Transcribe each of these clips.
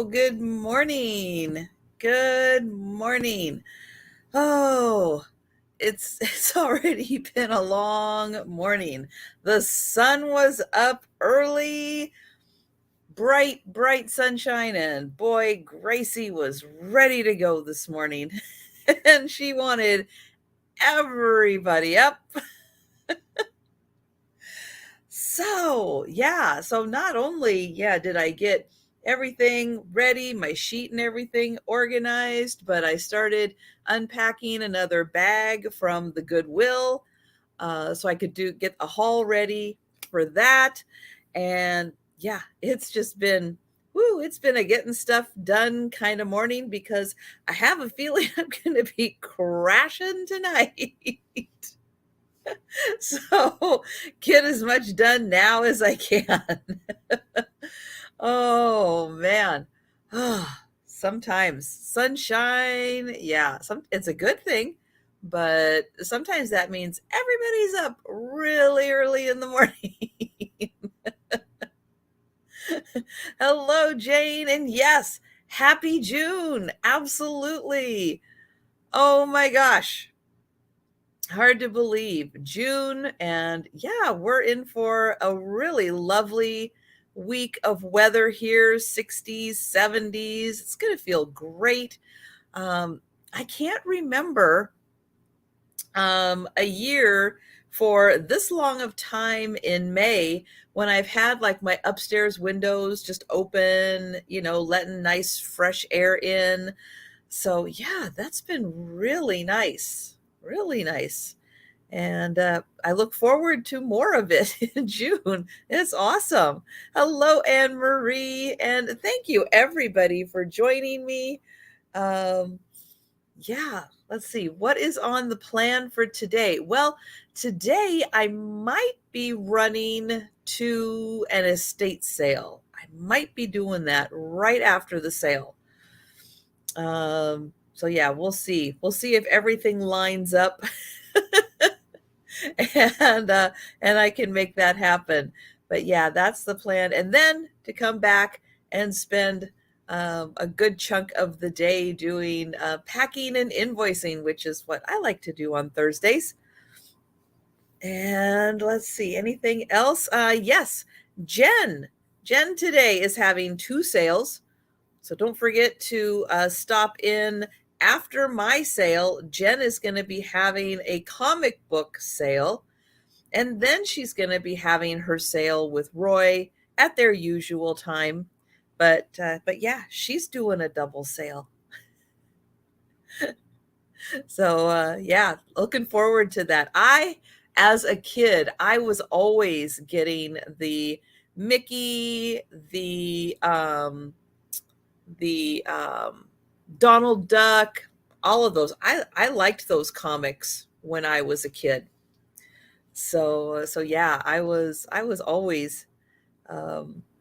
Good morning. Good morning. Oh, it's already been a long morning. The sun was up early, bright sunshine, and boy, Gracie was ready to go this morning. And she wanted everybody up. So not only, did I get everything ready, my sheet and everything organized, but I started unpacking another bag from the Goodwill, so I could get a haul ready for that. And yeah, it's just been, it's been a getting stuff done kind of morning because I have a feeling I'm going to be crashing tonight. So get as much done now as I can. Oh man. Sometimes sunshine, yeah, it's a good thing, but sometimes that means everybody's up really early in the morning. Hello, Jane, and yes, happy June. Absolutely. Oh my gosh. Hard to believe. June, and yeah, we're in for a really lovely week of weather here, 60s, 70s. It's going to feel great. I can't remember a year for this long of time in May when I've had like my upstairs windows just open, letting nice fresh air in. So yeah, that's been really nice. Really nice. And I look forward to more of it in June. It's awesome. Hello, Anne Marie. And thank you, everybody, for joining me. Um, yeah, let's see. What is on the plan for today? Well, today I might be running to an estate sale. I might be doing that right after the sale. So yeah, we'll see. We'll see if everything lines up. and and I can make that happen. But yeah, that's the plan. And then to come back and spend a good chunk of the day doing packing and invoicing, which is what I like to do on Thursdays. And let's see, anything else? Yes, Jen. Jen today is having 2 sales. So don't forget to stop in after my sale. Jen is going to be having a comic book sale. And then she's going to be having her sale with Roy at their usual time. But yeah, she's doing a double sale. So yeah, looking forward to that. As a kid, I was always getting the Mickey, the Donald Duck, all of those. I liked those comics when I was a kid. So yeah, I was always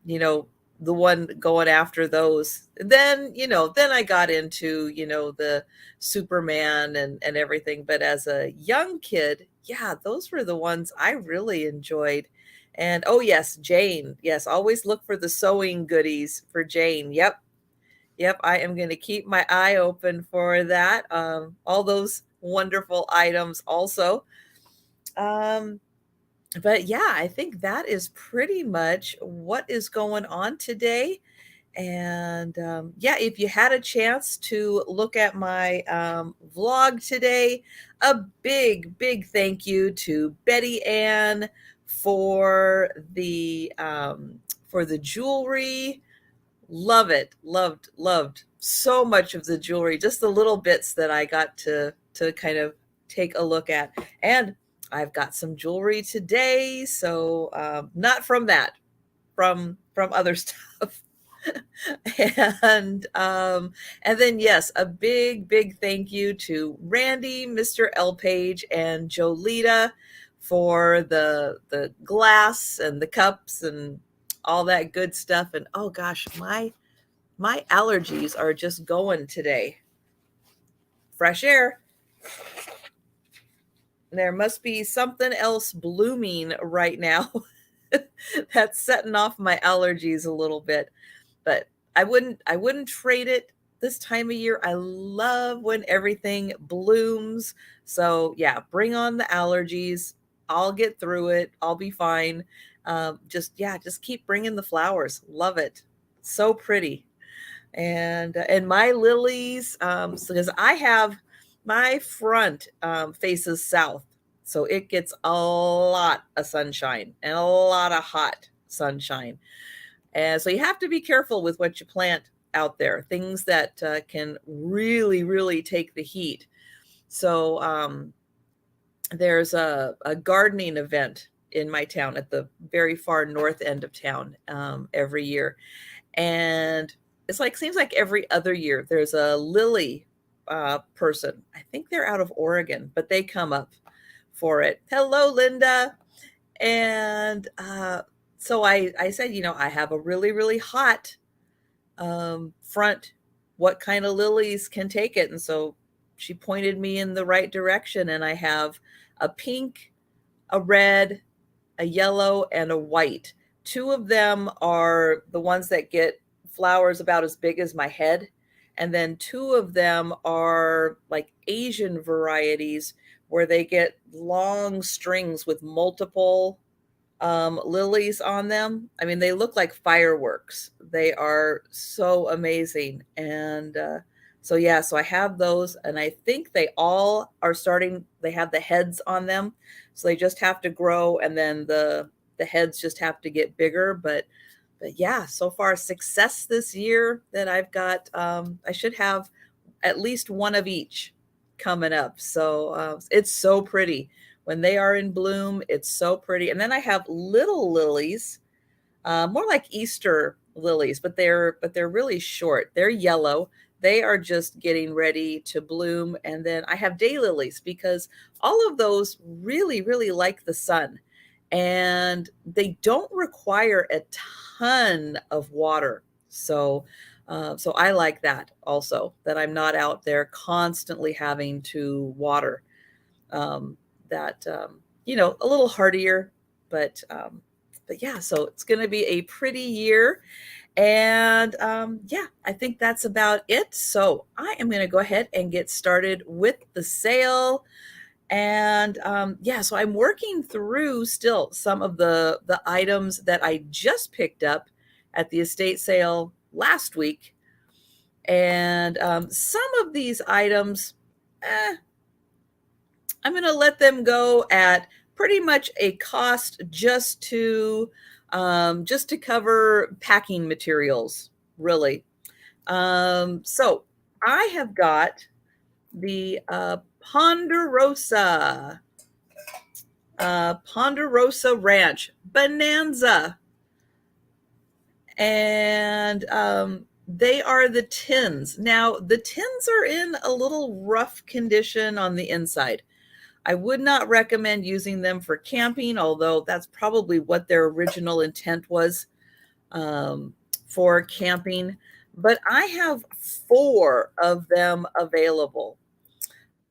you know, the one going after those. Then, then I got into, the Superman and everything. But as a young kid, yeah, those were the ones I really enjoyed. And oh yes, Jane. Yes, always look for the sewing goodies for Jane. Yep. Yep, I am going to keep my eye open for that. All those wonderful items also. Um, but yeah, I think that is pretty much what is going on today. And yeah, if you had a chance to look at my vlog today, a big thank you to Betty Ann for the jewelry. Love it, loved so much of the jewelry. Just the little bits that I got to kind of take a look at. And I've got some jewelry today, so not from that, from other stuff. And then yes, a big thank you to Randy, Mr. L Page, and Jolita for the glass and the cups and all that good stuff. And oh gosh, my allergies are just going today. Fresh air. There must be something else blooming right now that's setting off my allergies a little bit. But I wouldn't trade it this time of year. I love when everything blooms. So yeah, bring on the allergies. I'll get through it. I'll be fine. Just keep bringing the flowers. Love it. So pretty. And my lilies, because I have my front faces south, so it gets a lot of sunshine and a lot of hot sunshine. And so you have to be careful with what you plant out there, things that can really, really take the heat. So there's a gardening event in my town at the very far north end of town every year. And it's like, seems like every other year there's a lily person. I think they're out of Oregon, but they come up for it. Hello, Linda. And so I said, I have a really, really hot front. What kind of lilies can take it? And so she pointed me in the right direction. And I have a pink, a red, a yellow, and a white. Two of them are the ones that get flowers about as big as my head. And then two of them are like Asian varieties where they get long strings with multiple lilies on them. I mean, they look like fireworks. They are so amazing. And so I have those, and I think they all are starting, they have the heads on them. So they just have to grow, and then the heads just have to get bigger. But yeah, so far success this year that I've got. I should have at least one of each coming up. So it's so pretty when they are in bloom. It's so pretty. And then I have little lilies, more like Easter lilies, but they're really short. They're yellow. They are just getting ready to bloom. And then I have daylilies, because all of those really, really like the sun, and they don't require a ton of water. So I like that also, that I'm not out there constantly having to water. That a little hardier, but yeah. So it's going to be a pretty year, and yeah, I think that's about it. So I am going to go ahead and get started with the sale. And yeah, so I'm working through still some of the items that I just picked up at the estate sale last week. And some of these items, I'm going to let them go at pretty much a cost just to cover packing materials, really. So I have got the Ponderosa Ranch Bonanza, and they are the tins. Now the tins are in a little rough condition on the inside. I would not recommend using them for camping, although that's probably what their original intent was, for camping. But I have 4 of them available.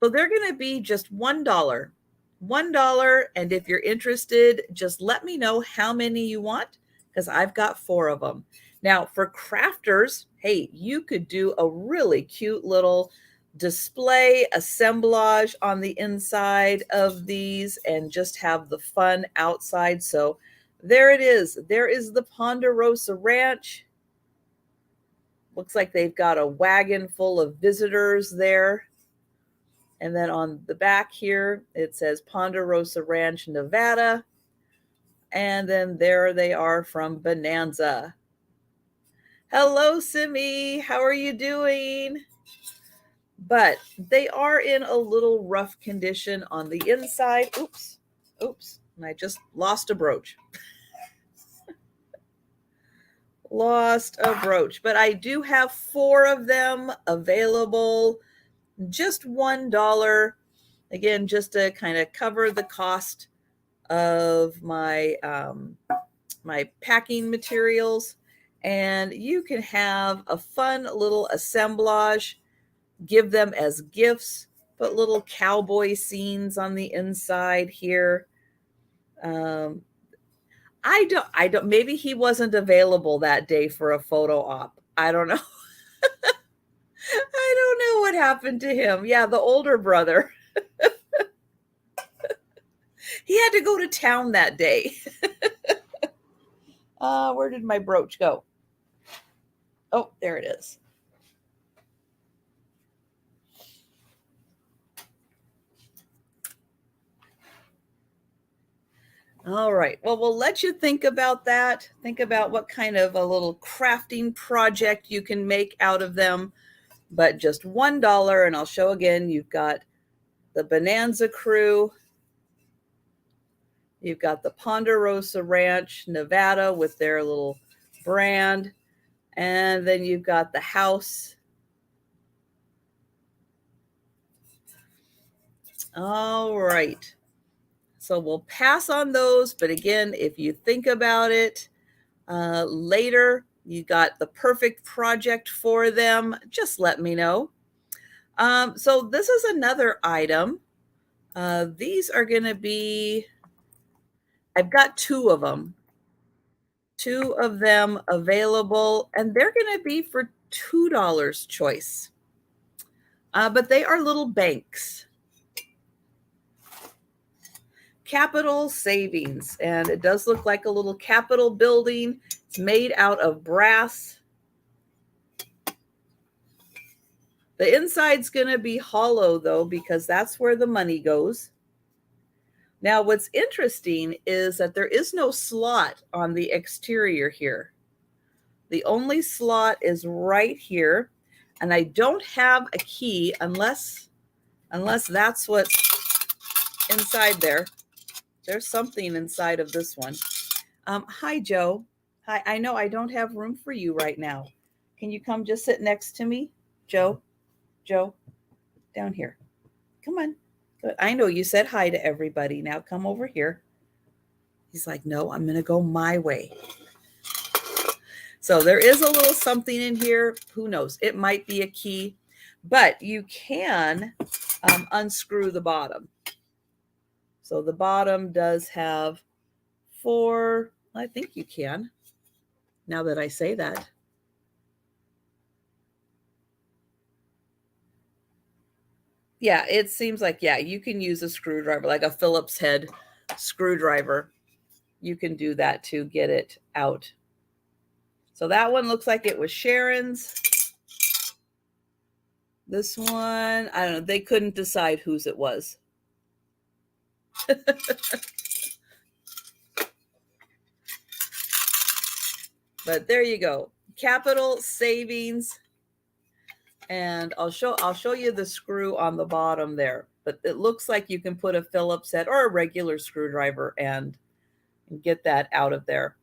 So they're going to be just $1. $1. And if you're interested, just let me know how many you want, because I've got 4 of them. Now, for crafters, hey, you could do a really cute little display assemblage on the inside of these and just have the fun outside. So there it is. There is the Ponderosa Ranch. Looks like they've got a wagon full of visitors there. And then on the back here, it says Ponderosa Ranch, Nevada. And then there they are from Bonanza. Hello, Simi. How are you doing? But they are in a little rough condition on the inside. Oops. And I just lost a brooch. Lost a brooch. But I do have 4 of them available. Just $1. Again, just to kind of cover the cost of my my packing materials. And you can have a fun little assemblage, give them as gifts, put little cowboy scenes on the inside here. I don't, maybe he wasn't available that day for a photo op. I don't know. I don't know what happened to him. Yeah, the older brother. He had to go to town that day. Where did my brooch go? Oh, there it is. All right. Well, we'll let you think about that. Think about what kind of a little crafting project you can make out of them. But just $1. And I'll show again, you've got the Bonanza Crew. You've got the Ponderosa Ranch, Nevada, with their little brand. And then you've got the house. All right. So we'll pass on those. But again, if you think about it later, you got the perfect project for them, just let me know. So this is another item. These are going to be, I've got two of them available, and they're going to be for $2 choice. But they are little banks. Capital Savings, and it does look like a little Capitol building. It's made out of brass. The inside's going to be hollow, though, because that's where the money goes. Now, what's interesting is that there is no slot on the exterior here. The only slot is right here, and I don't have a key unless that's what's inside there. There's something inside of this one. Hi, Joe. Hi, I know I don't have room for you right now. Can you come just sit next to me? Joe, down here. Come on. Good. I know you said hi to everybody. Now come over here. He's like, no, I'm going to go my way. So there is a little something in here. Who knows? It might be a key, but you can unscrew the bottom. So the bottom does have 4, I think you can, now that I say that. Yeah, it seems like, yeah, you can use a screwdriver, like a Phillips head screwdriver. You can do that to get it out. So that one looks like it was Sharon's. This one, I don't know, they couldn't decide whose it was. But there you go. Capital Savings. And I'll show you the screw on the bottom there. But it looks like you can put a Phillips head or a regular screwdriver and get that out of there.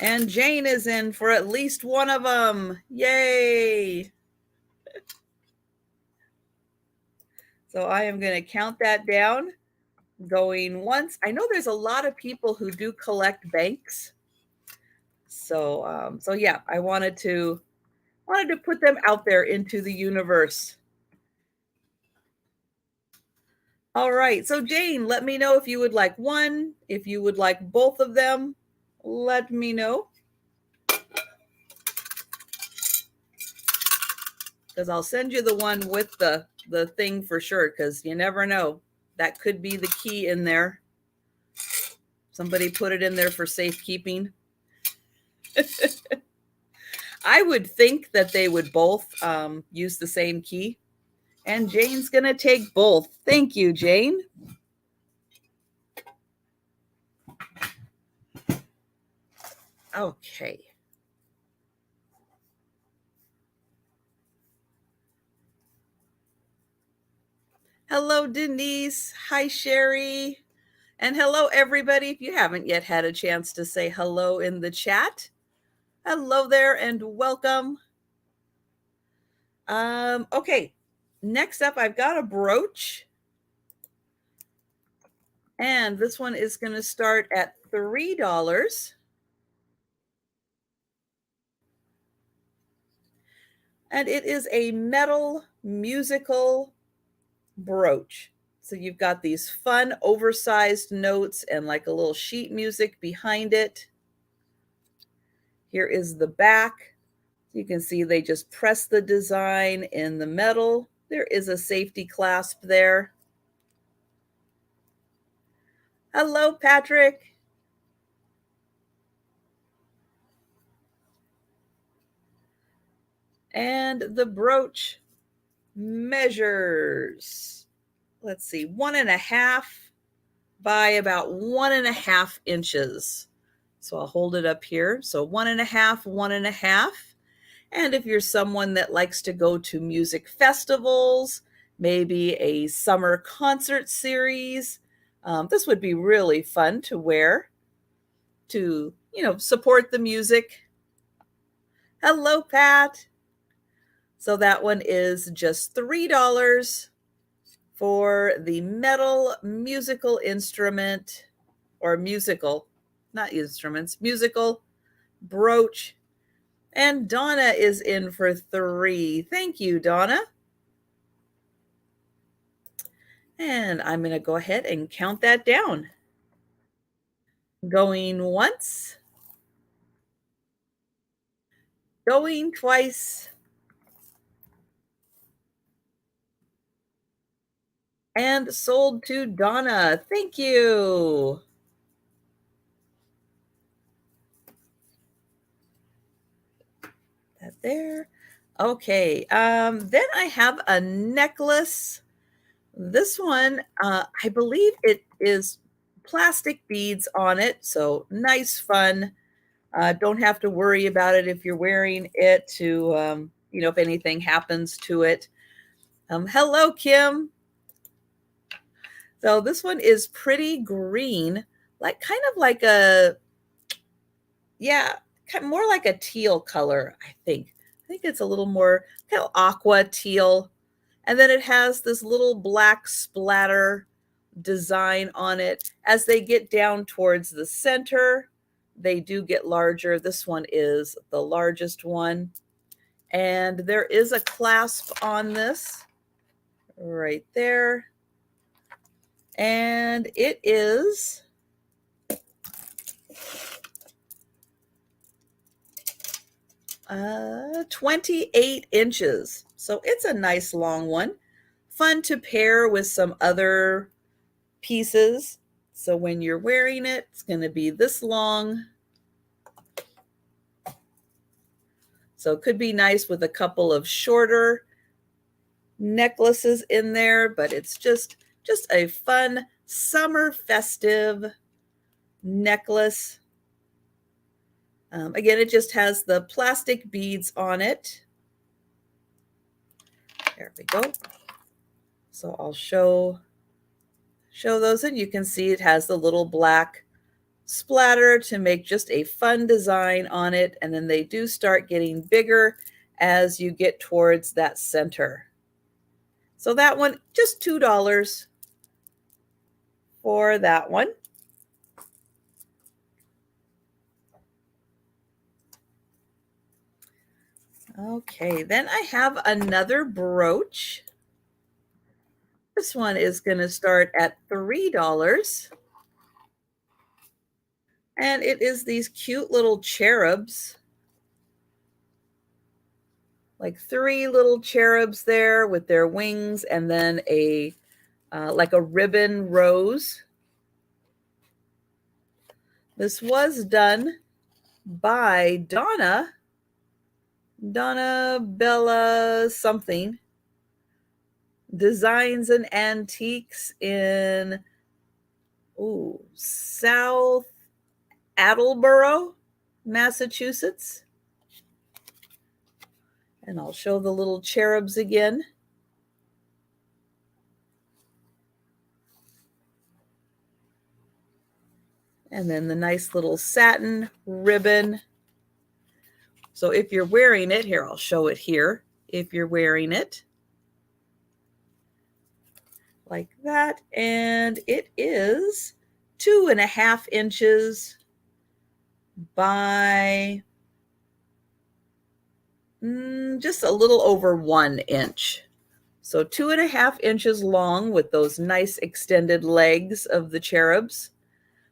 And Jane is in for at least one of them. Yay! So I am going to count that down. Going once. I know there's a lot of people who do collect banks. So yeah, I wanted to put them out there into the universe. All right. So Jane, let me know if you would like one, if you would like both of them. Let me know. Because I'll send you the one with the thing for sure, because you never know. That could be the key in there. Somebody put it in there for safekeeping. I would think that they would both use the same key. And Jane's going to take both. Thank you, Jane. Okay. Hello, Denise. Hi, Sherry. And hello, everybody. If you haven't yet had a chance to say hello in the chat, hello there and welcome. Okay. Next up, I've got a brooch. And this one is going to start at $3. And it is a metal musical brooch. So you've got these fun oversized notes and like a little sheet music behind it. Here is the back. You can see they just press the design in the metal. There is a safety clasp there. Hello, Patrick. And the brooch measures, let's see, 1.5 by about 1.5 inches. So I'll hold it up here. So 1.5, 1.5. And if you're someone that likes to go to music festivals, maybe a summer concert series, this would be really fun to wear to, support the music. Hello, Pat. So that one is just $3 for the metal musical instrument, or musical, not instruments, musical brooch. And Donna is in for $3. Thank you, Donna. And I'm going to go ahead and count that down. Going once, going twice, and sold to Donna. Thank you. That there. Okay. Then I have a necklace. This one, I believe it is plastic beads on it. So nice, fun. Don't have to worry about it if you're wearing it to, if anything happens to it. Hello, Kim. So this one is pretty green, like kind of like more like a teal color, I think. I think it's a little more kind of aqua teal. And then it has this little black splatter design on it. As they get down towards the center, they do get larger. This one is the largest one. And there is a clasp on this right there. And it is 28 inches. So it's a nice long one. Fun to pair with some other pieces. So when you're wearing it, it's going to be this long. So it could be nice with a couple of shorter necklaces in there, but it's just a fun summer festive necklace. Again, it just has the plastic beads on it. There we go. So I'll show those, and you can see it has the little black splatter to make just a fun design on it. And then they do start getting bigger as you get towards that center. So that one, just $2 for that one. Okay, then I have another brooch. This one is going to start at $3. And it is these cute little cherubs. Like 3 little cherubs there with their wings, and then a like a ribbon rose. This was done by Donna Bella something. Designs and Antiques in South Attleboro, Massachusetts. And I'll show the little cherubs again. And then the nice little satin ribbon. So if you're wearing it, here, I'll show it here. If you're wearing it like that, and it is 2.5 inches by just a little over 1 inch. So 2.5 inches long with those nice extended legs of the cherubs,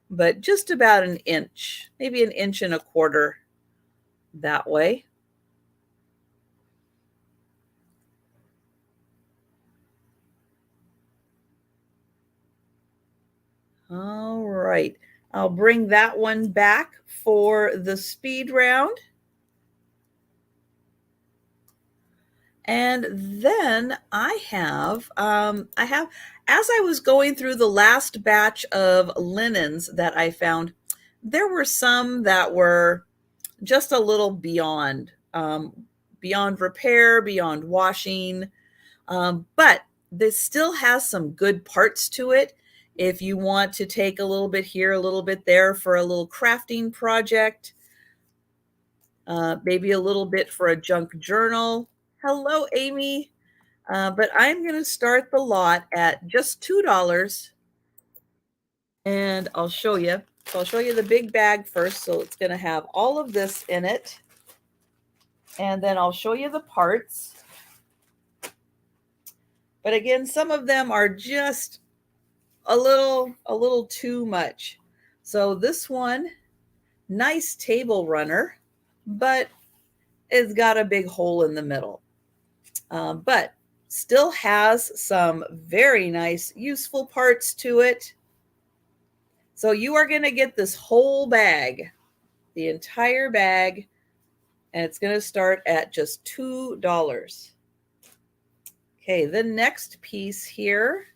but just about an inch, maybe 1.25 inches that way. All right. I'll bring that one back for the speed round. And then I have, as I was going through the last batch of linens that I found, there were some that were just a little beyond repair, beyond washing, but this still has some good parts to it. If you want to take a little bit here, a little bit there for a little crafting project, maybe a little bit for a junk journal. Hello, Amy. But I'm going to start the lot at just $2, and I'll show you. So I'll show you the big bag first. So it's going to have all of this in it. And then I'll show you the parts. But again, some of them are just a little too much. So this one, nice table runner, but it's got a big hole in the middle. But still has some very nice, useful parts to it. So you are going to get this whole bag, the entire bag, and it's going to start at just $2. Okay, the next piece here,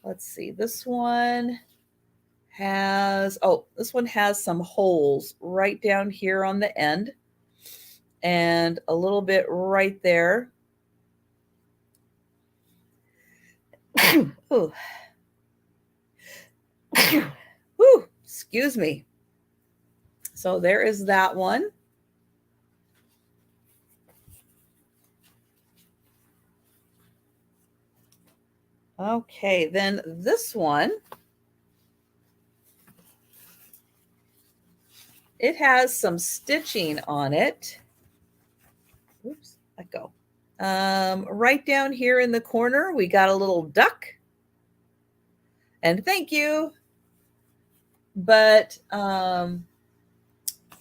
let's see, this one has some holes right down here on the end and a little bit right there. Ooh. Whew, excuse me. So there is that one. Okay, then this one, it has some stitching on it. Oops, let go. Right down here in the corner, we got a little duck. And thank you. But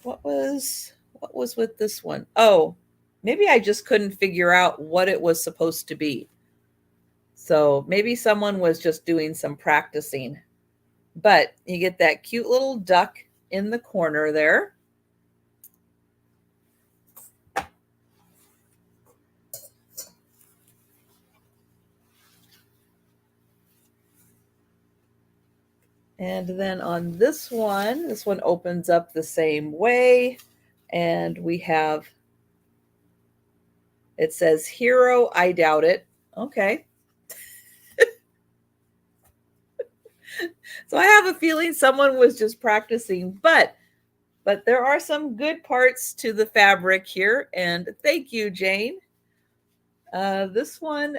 what was with this one? Oh, maybe I just couldn't figure out what it was supposed to be. So maybe someone was just doing some practicing. But you get that cute little duck in the corner there. And then on this one opens up the same way. And we have, it says hero, I doubt it. Okay. So I have a feeling someone was just practicing, but there are some good parts to the fabric here. And thank you, Jane. This one,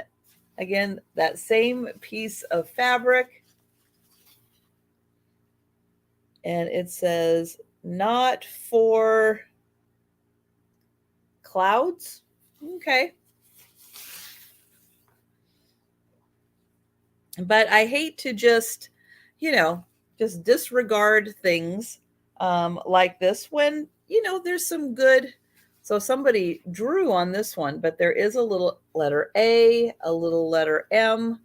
again, that same piece of fabric. And it says, not for clouds. Okay. But I hate to just disregard things like this when, there's some good. So somebody drew on this one, but there is a little letter A, a little letter M,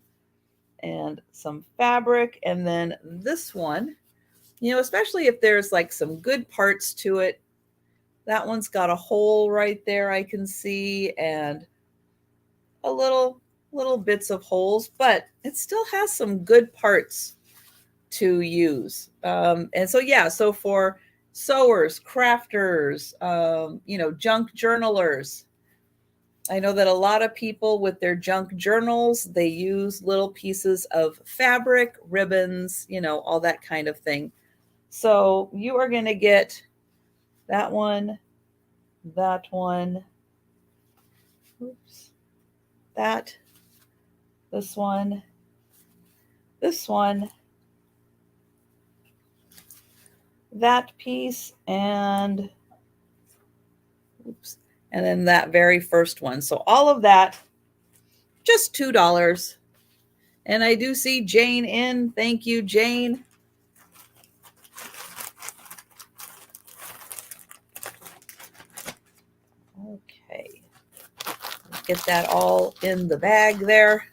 and some fabric. And then this one, especially if there's like some good parts to it. That one's got a hole right there I can see, and a little bits of holes, but it still has some good parts to use. And so, yeah, so for sewers, crafters, junk journalers, I know that a lot of people with their junk journals, they use little pieces of fabric, ribbons, all that kind of thing. So you are going to get that one, oops, this one, that piece, and oops, and then that very first one. So all of that, just $2. And I do see Jane in. Thank you, Jane. get that all in the bag there.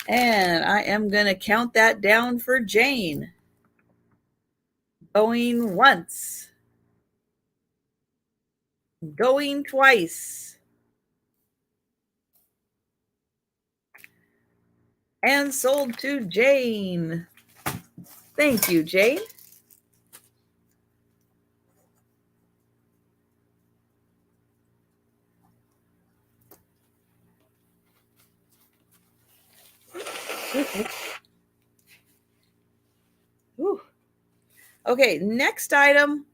And I am going to count that down for Jane. Going once. Going twice. And sold to Jane. Thank you, Jane. Whew. Okay, next item.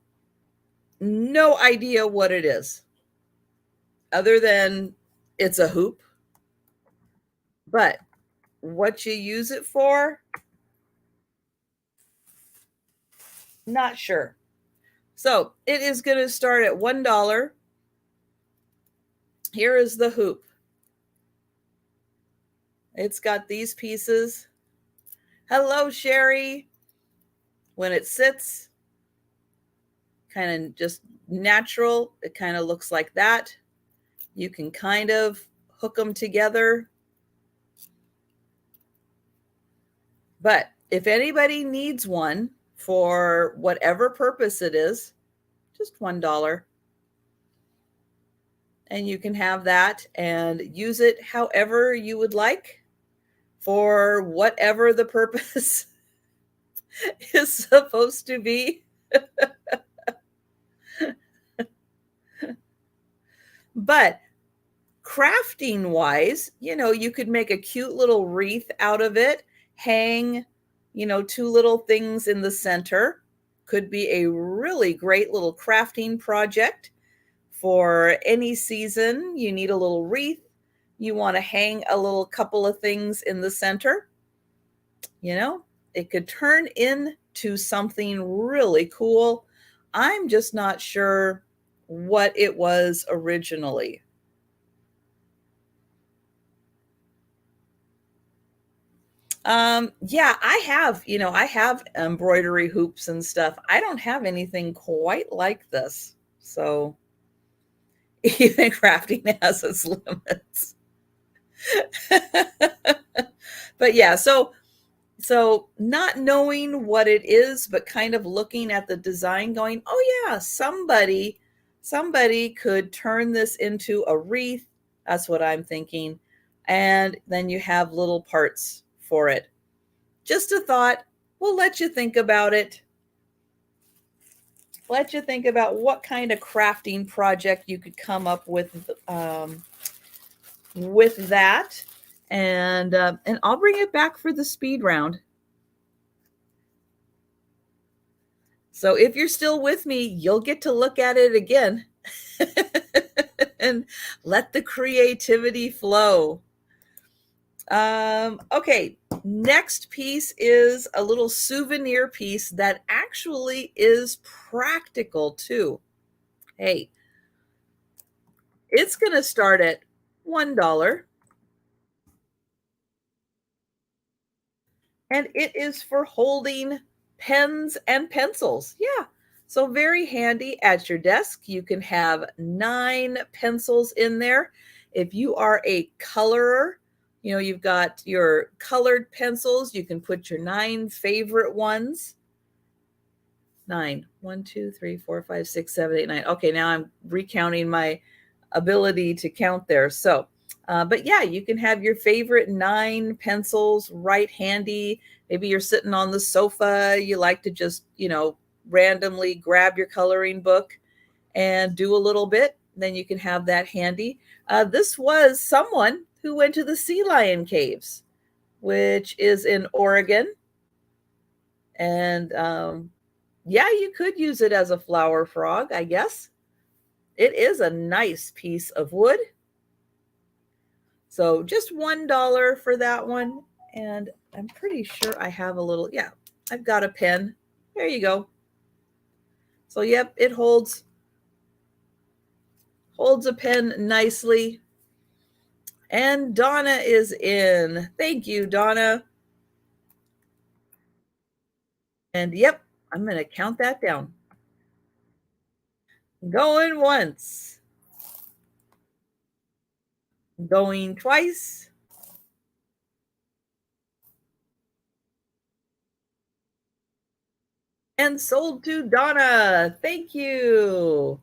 No idea what it is, other than it's a hoop. But what you use it for, not sure. So it is going to start at $1. Here is the hoop. It's got these pieces. Hello, Sherry. When it sits, kind of just natural, it kind of looks like that. You can kind of hook them together. But if anybody needs one for whatever purpose it is, just $1. And you can have that and use it however you would like for whatever the purpose is supposed to be. But crafting wise, you could make a cute little wreath out of it, hang, two little things in the center. Could be a really great little crafting project for any season. You need a little wreath. You want to hang a little couple of things in the center. It could turn into something really cool. I'm just not sure what it was originally. Yeah, I have embroidery hoops and stuff. I don't have anything quite like this. So even crafting has its limits. But yeah, so not knowing what it is, but kind of looking at the design going, oh yeah, somebody could turn this into a wreath. That's what I'm thinking. And then you have little parts for it. Just a thought. We'll let you think about it. Let you think about what kind of crafting project you could come up with that. And I'll bring it back for the speed round. So if you're still with me, you'll get to look at it again and let the creativity flow. Okay, next piece is a little souvenir piece that actually is practical too. Hey, it's going to start at $1. And it is for holding pens and pencils. Yeah. So very handy at your desk. You can have 9 pencils in there. If you are a colorer, you've got your colored pencils. You can put your 9 favorite ones. 9. 1, 2, 3, 4, 5, 6, 7, 8, 9. Okay, now I'm recounting my ability to count there. So but yeah, you can have your favorite 9 pencils right handy. Maybe you're sitting on the sofa. You like to just, randomly grab your coloring book and do a little bit. Then you can have that handy. This was someone who went to the Sea Lion Caves, which is in Oregon. And yeah, you could use it as a flower frog, I guess. It is a nice piece of wood. So just $1 for that one. And I'm pretty sure I have a little, yeah, I've got a pen. There you go. So yep, it holds a pen nicely. And Donna is in. Thank you, Donna. And yep, I'm going to count that down. Going once. Going twice. And sold to Donna. Thank you.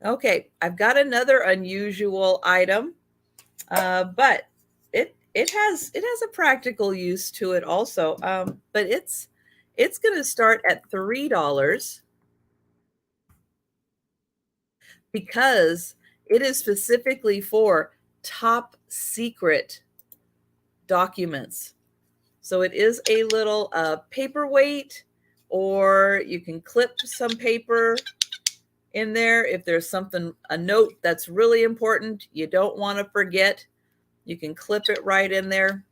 Okay, I've got another unusual item, but it has a practical use to it also. But it's going to start at $3 because it is specifically for top secret documents. So it is a little paperweight, or you can clip some paper in there if there's something, a note that's really important, you don't want to forget. You can clip it right in there.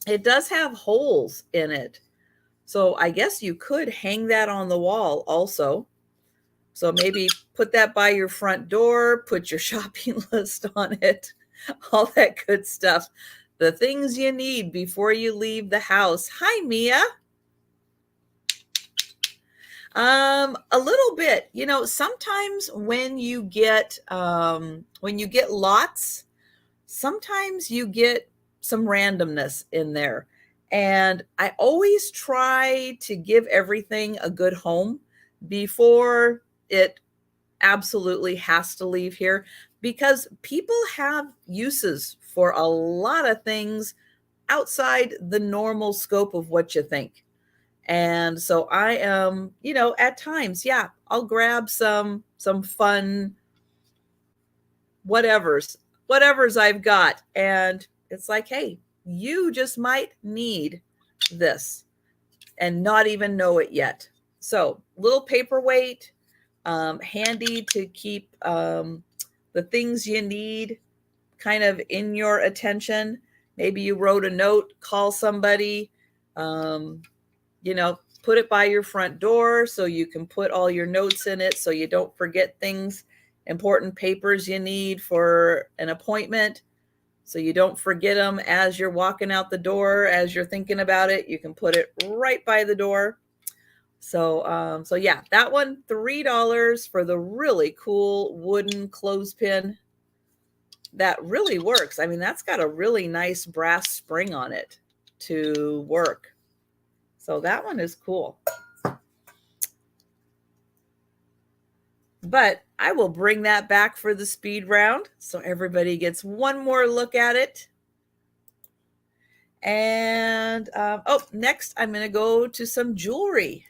It does have holes in it. So I guess you could hang that on the wall also. So maybe put that by your front door, put your shopping list on it, all that good stuff. The things you need before you leave the house. Hi, Mia. A little bit. You know, sometimes when you get lots, sometimes you get some randomness in there. And I always try to give everything a good home before it absolutely has to leave here, because people have uses for a lot of things outside the normal scope of what you think. And so I am, at times, yeah, I'll grab some fun whatever's I've got. And it's like, hey, you just might need this and not even know it yet. So little paperweight, handy to keep the things you need kind of in your attention. Maybe you wrote a note, call somebody, put it by your front door so you can put all your notes in it so you don't forget things, important papers you need for an appointment. So you don't forget them as you're walking out the door, as you're thinking about it. You can put it right by the door. So yeah, that one, $3 for the really cool wooden clothespin. That really works. I mean, that's got a really nice brass spring on it to work. So that one is cool. But I will bring that back for the speed round so everybody gets one more look at it. And next I'm going to go to some jewelry.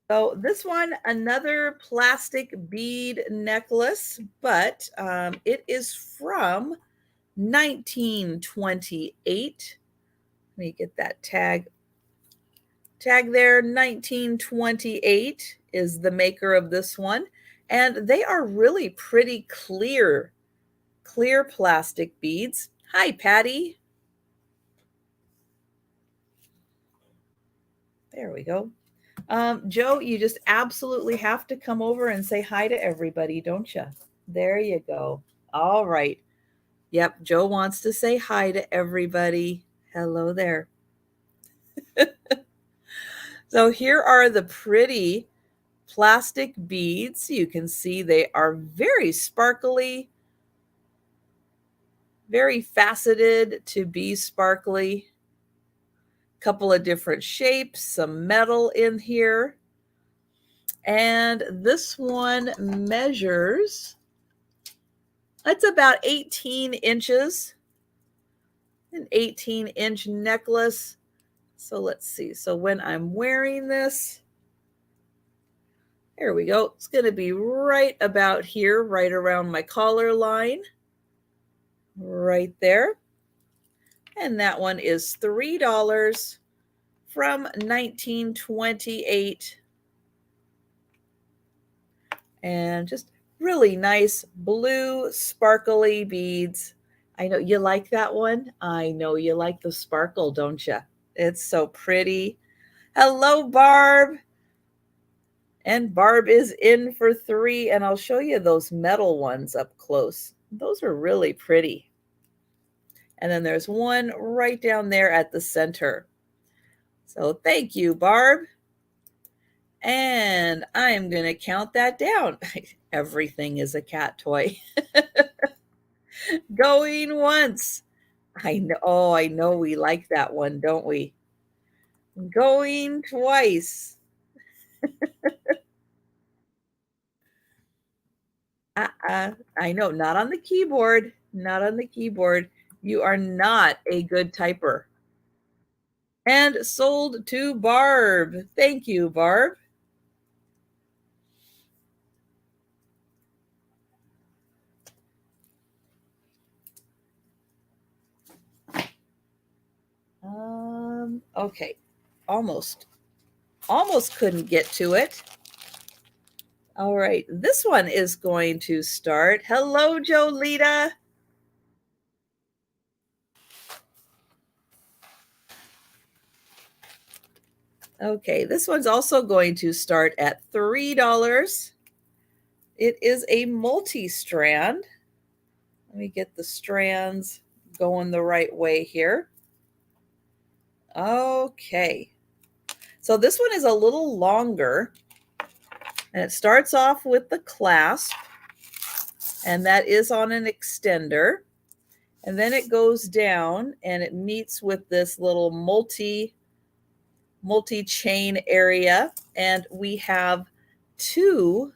So this one, another plastic bead necklace, but it is from 1928. Let me get that tag there. 1928 is the maker of this one. And they are really pretty clear plastic beads. Hi, Patty. There we go. Joe, you just absolutely have to come over and say hi to everybody, don't you? There you go. All right. Yep, Joe wants to say hi to everybody. Hello there. So here are the pretty plastic beads. You can see they are very sparkly, very faceted to be sparkly. Couple of different shapes, some metal in here. And this one measures, it's about 18 inches, an 18-inch necklace. So let's see. So when I'm wearing this, there we go. It's going to be right about here, right around my collar line, right there. And that one is $3 from 1928. And just really nice blue sparkly beads. I know you like that one. I know you like the sparkle, don't you? It's so pretty. Hello, Barb. And Barb is in for 3, and I'll show you those metal ones up close. Those are really pretty. And then there's one right down there at the center. So thank you, Barb. And I'm going to count that down. Everything is a cat toy. Going once. I know. Oh, I know we like that one, don't we? Going twice. I know. Not on the keyboard. Not on the keyboard. You are not a good typer. And sold to Barb. Thank you, Barb. Okay. Almost couldn't get to it. All right. This one is going to start. Hello, Jolita. Okay, this one's also going to start at $3. It is a multi-strand. Let me get the strands going the right way here. Okay. So this one is a little longer, and it starts off with the clasp, and that is on an extender. And then it goes down and it meets with this little multi-chain area. And we have two.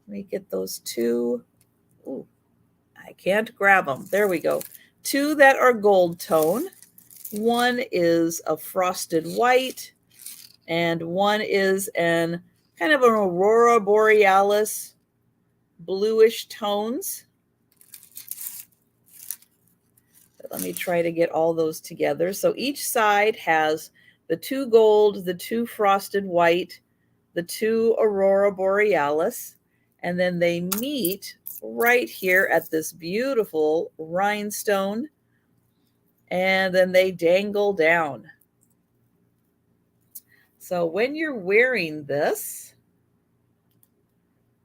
Let me get those two. Ooh, I can't grab them. There we go. Two that are gold tone. One is a frosted white, and one is an kind of an aurora borealis bluish tones. Let me try to get all those together. So each side has the two gold, the two frosted white, the two aurora borealis, and then they meet right here at this beautiful rhinestone, and then they dangle down. So when you're wearing this,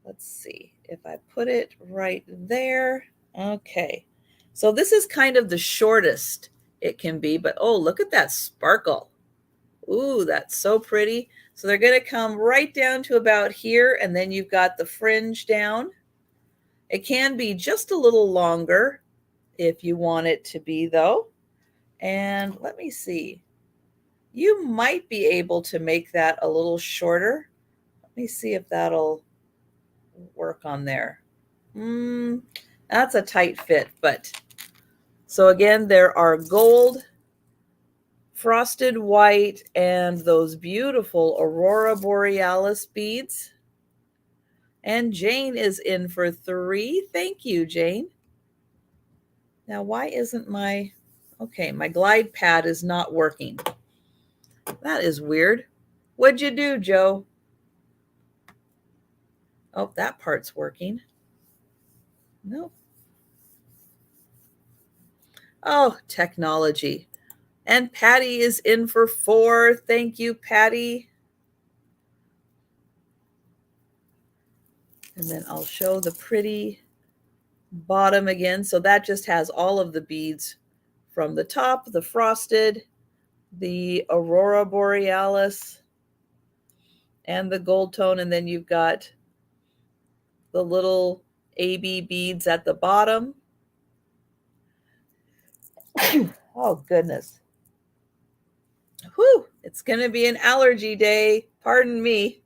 let's see if I put it right there. Okay. So this is kind of the shortest it can be, but oh, look at that sparkle. Ooh, that's so pretty. So they're going to come right down to about here, and then you've got the fringe down. It can be just a little longer if you want it to be, though. And let me see. You might be able to make that a little shorter. Let me see if that'll work on there. That's a tight fit, but so again, there are gold, frosted white, and those beautiful aurora borealis beads. And Jane is in for 3. Thank you, Jane. Now, why isn't my glide pad is not working. That is weird. What'd you do, Joe? Oh, that part's working. No. Oh, technology. And Patty is in for 4. Thank you, Patty. And then I'll show the pretty bottom again. So that just has all of the beads from the top, the frosted, the aurora borealis, and the gold tone. And then you've got the little AB beads at the bottom. Oh, goodness. Whew, it's going to be an allergy day. Pardon me.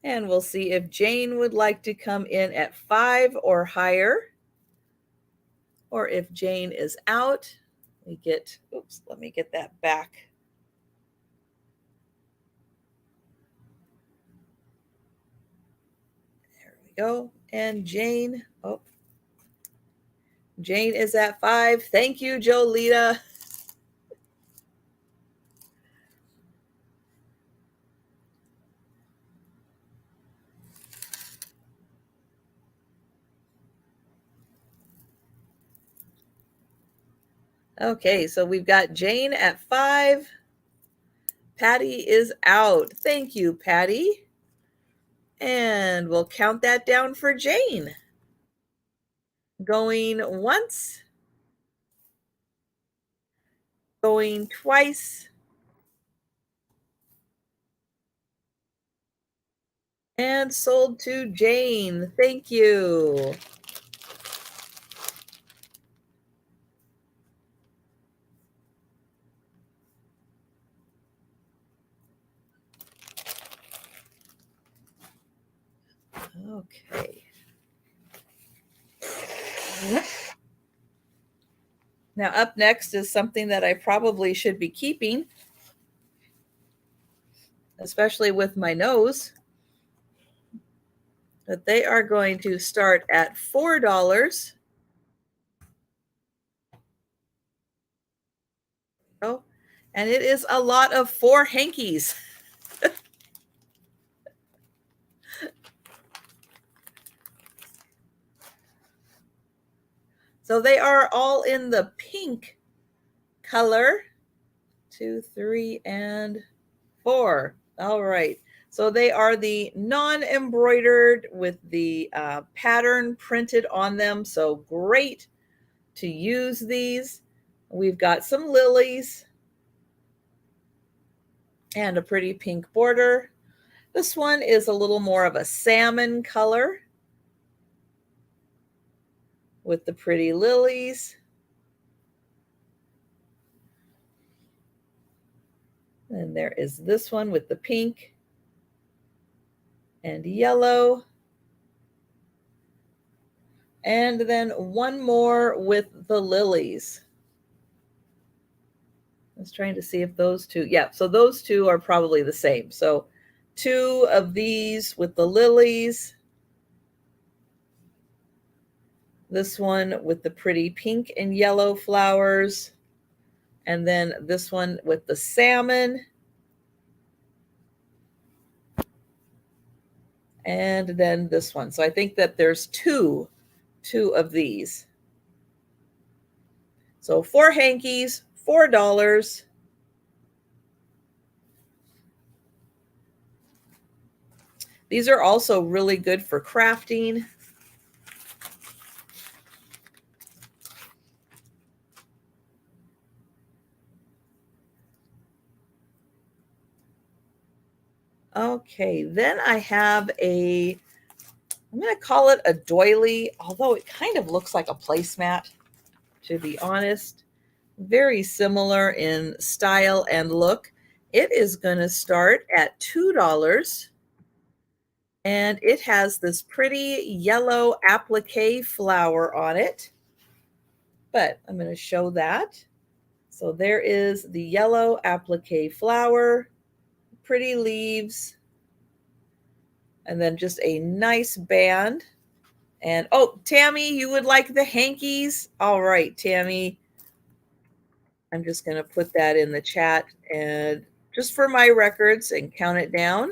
And we'll see if Jane would like to come in at 5 or higher. Or if Jane is out, let me get that back. There we go. And Jane, Jane is at 5. Thank you, Jolita. Okay, so we've got Jane at 5. Patty is out. Thank you, Patty. And we'll count that down for Jane. Going once, going twice, and sold to Jane. Thank you. Okay. Now up next is something that I probably should be keeping, especially with my nose. But they are going to start at $4. Oh, and it is a lot of 4 hankies. So they are all in the pink color. 2, 3, and 4. All right. So they are the non-embroidered with the pattern printed on them. So great to use these. We've got some lilies and a pretty pink border. This one is a little more of a salmon color with the pretty lilies. And there is this one with the pink and yellow. And then one more with the lilies. I was trying to see if those two, yeah, so those two are probably the same. So 2 of these with the lilies. This one with the pretty pink and yellow flowers. And then this one with the salmon. And then this one. So I think that there's two of these. So 4 hankies, $4. These are also really good for crafting. Okay, then I have I'm going to call it a doily, although it kind of looks like a placemat, to be honest. Very similar in style and look. It is going to start at $2. And it has this pretty yellow applique flower on it. But I'm going to show that. So there is the yellow applique flower, pretty leaves, and then just a nice band. And oh, Tammy, you would like the hankies? All right, Tammy. I'm just going to put that in the chat and just for my records and count it down.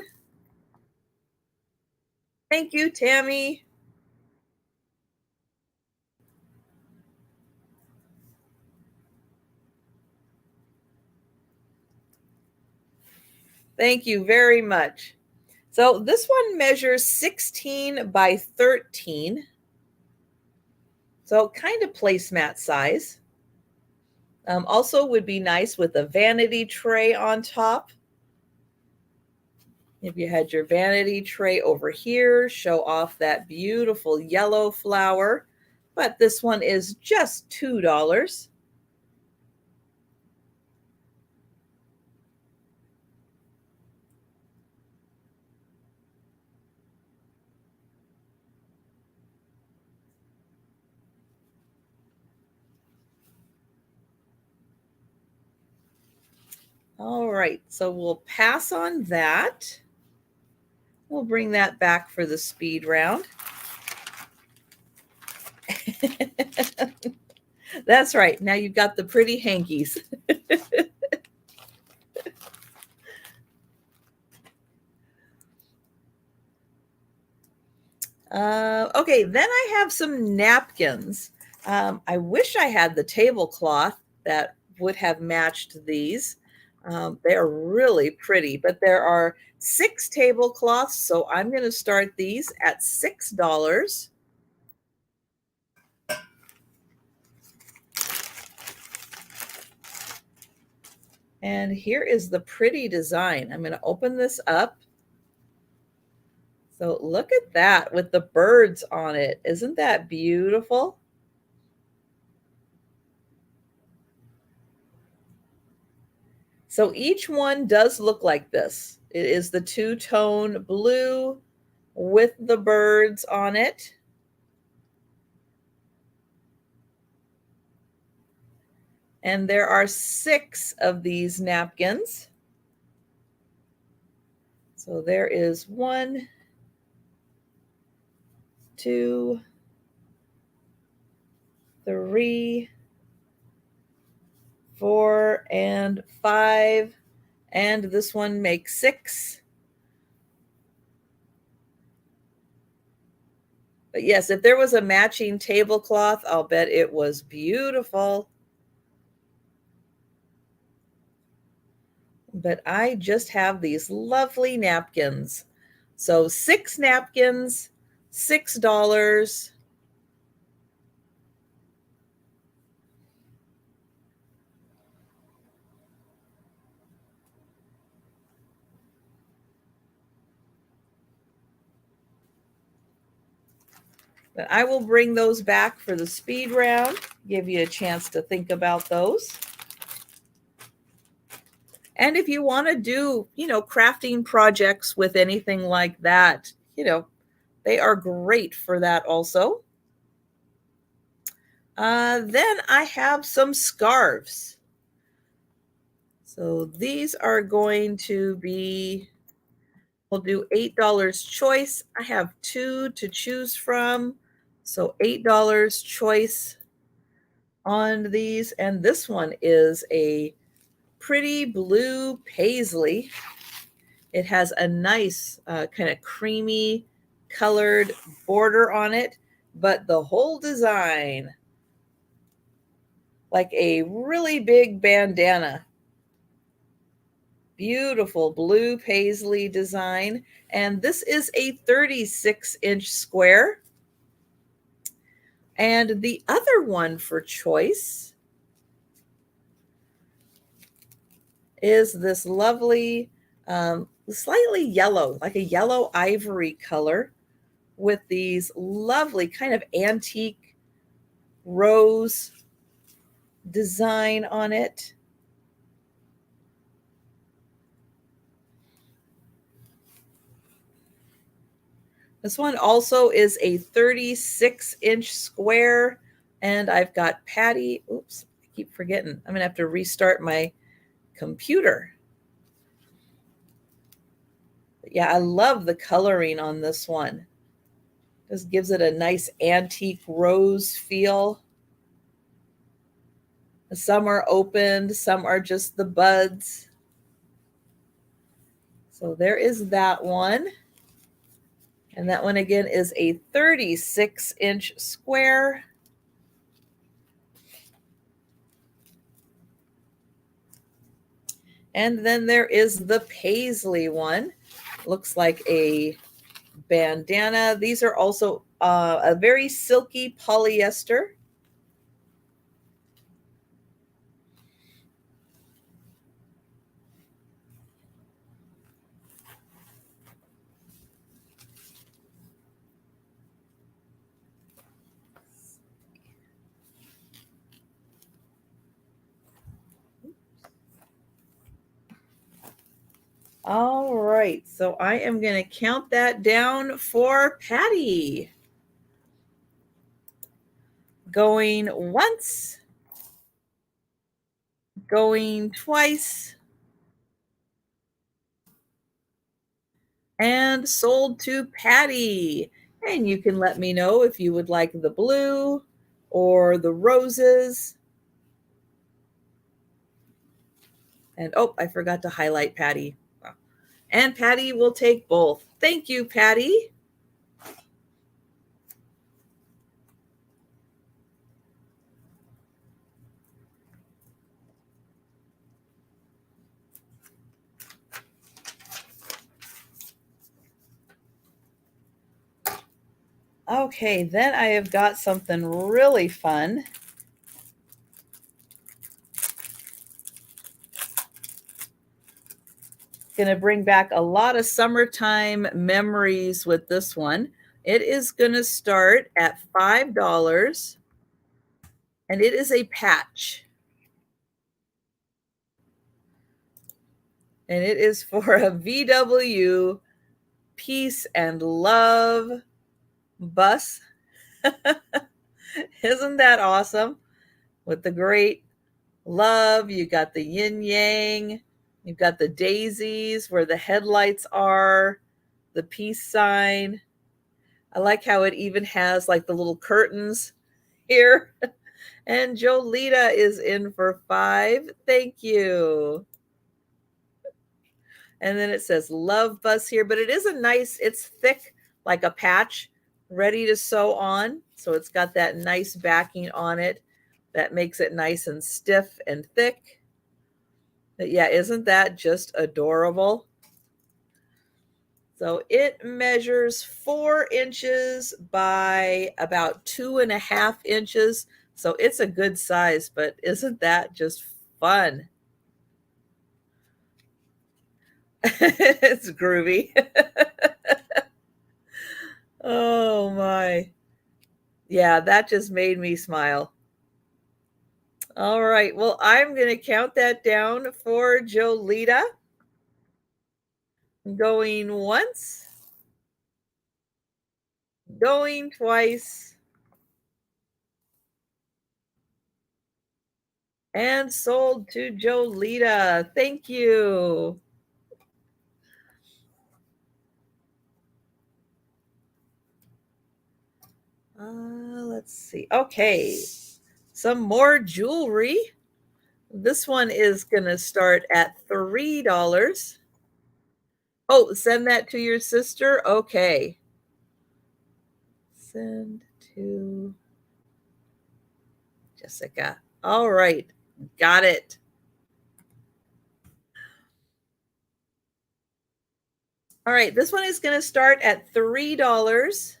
Thank you, Tammy. Thank you very much. So this one measures 16 by 13. So kind of placemat size. Also would be nice with a vanity tray on top. If you had your vanity tray over here, show off that beautiful yellow flower. But this one is just $2. All right, so we'll pass on that. We'll bring that back for the speed round. That's right. Now you've got the pretty hankies. Okay, then I have some napkins. I wish I had the tablecloth that would have matched these. They are really pretty, but there are 6 tablecloths, so I'm going to start these at $6. And here is the pretty design. I'm going to open this up. So look at that with the birds on it. Isn't that beautiful? So each one does look like this. It is the two-tone blue with the birds on it. And there are 6 of these napkins. So there is 1, 2, 3, 4, and 5. And this one makes 6. But yes, if there was a matching tablecloth, I'll bet it was beautiful. But I just have these lovely napkins. So 6 napkins, $6. But I will bring those back for the speed round, give you a chance to think about those. And if you want to do, crafting projects with anything like that, they are great for that also. Then I have some scarves. So these are going to be, we'll do $8 choice. I have 2 to choose from. So $8 choice on these. And this one is a pretty blue paisley. It has a nice kind of creamy colored border on it, but the whole design, like a really big bandana. Beautiful blue paisley design. And this is a 36-inch square. And the other one for choice is this lovely, slightly yellow, like a yellow ivory color with these lovely kind of antique rose design on it. This one also is a 36-inch square, and I've got Patty. Oops, I keep forgetting. I'm going to have to restart my computer. But yeah, I love the coloring on this one. Just gives it a nice antique rose feel. Some are opened, some are just the buds. So there is that one. And that one again is a 36-inch square. And then there is the paisley one. Looks like a bandana. These are also a very silky polyester. All right, so I am going to count that down for Patty. Going once, going twice, and sold to Patty. And you can let me know if you would like the blue or the roses. And oh, I forgot to highlight Patty. And Patty will take both. Thank you, Patty. Okay, then I have got something really fun. Going to bring back a lot of summertime memories with this one. It is going to start at $5, and it is a patch. And it is for a VW Peace and Love bus. Isn't that awesome? With the great love, you got the yin yang, you've got the daisies where the headlights are, the peace sign. I like how it even has like the little curtains here. And Jolita is in for 5. Thank you. And then it says love bus here, but it is a nice, it's thick like a patch, ready to sew on. So it's got that nice backing on it that makes it nice and stiff and thick. But yeah, isn't that just adorable? So it measures 4 inches by about 2.5 inches. So it's a good size, but isn't that just fun? It's groovy. Oh my. Yeah, that just made me smile. All right. Well, I'm going to count that down for Jolita. Going once, going twice, and sold to Jolita. Thank you. Let's see. Okay. Some more jewelry. This one is going to start at $3. Oh, send that to your sister? Okay. Send to Jessica. All right. Got it. All right. This one is going to start at $3.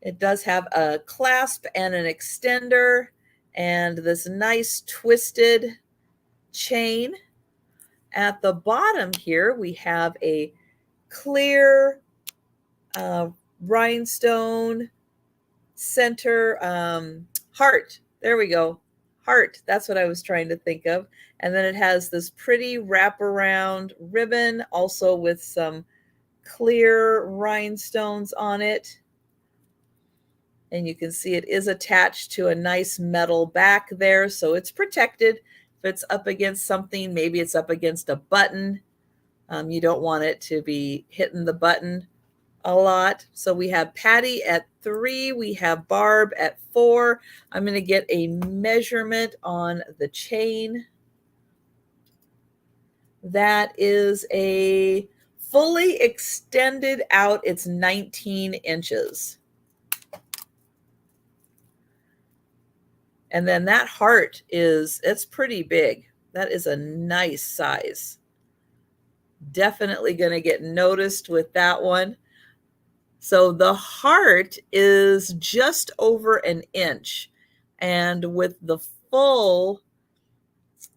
It does have a clasp and an extender and this nice twisted chain. At the bottom here, we have a clear rhinestone center heart. There we go. Heart. That's what I was trying to think of. And then it has this pretty wraparound ribbon, also with some clear rhinestones on it. And you can see it is attached to a nice metal back there, so it's protected. If it's up against something, maybe it's up against a button, you don't want it to be hitting the button a lot. So we have Patty at 3, we have Barb at 4. I'm going to get a measurement on the chain. That is a fully extended out, it's 19 inches. And then that heart it's pretty big. That is a nice size. Definitely going to get noticed with that one. So the heart is just over an inch. And with the full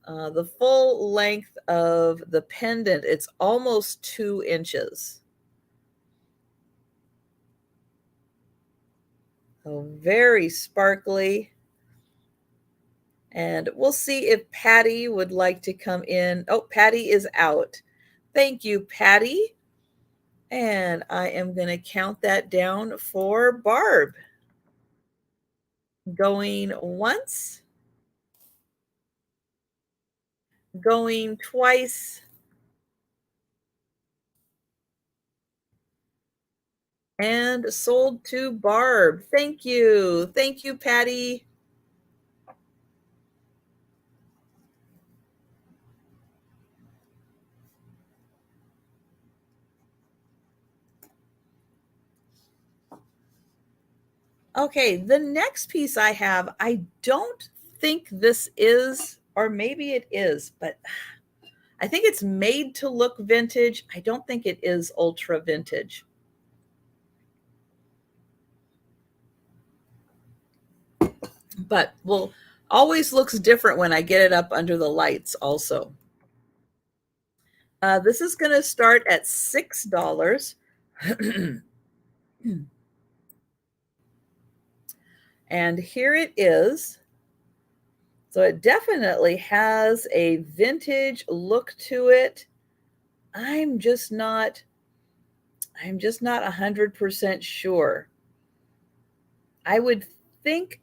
length of the pendant, it's almost 2 inches. So very sparkly. And we'll see if Patty would like to come in. Oh, Patty is out. Thank you, Patty. And I am going to count that down for Barb. Going once, going twice, and sold to Barb. Thank you. Thank you, Patty. Okay, the next piece I have, I don't think this is, or maybe it is, but I think it's made to look vintage. I don't think it is ultra vintage. but will always looks different when I get it up under the lights also. This is going to start at $6. And here it is. So it definitely has a vintage look to it. I'm just not 100% sure. I would think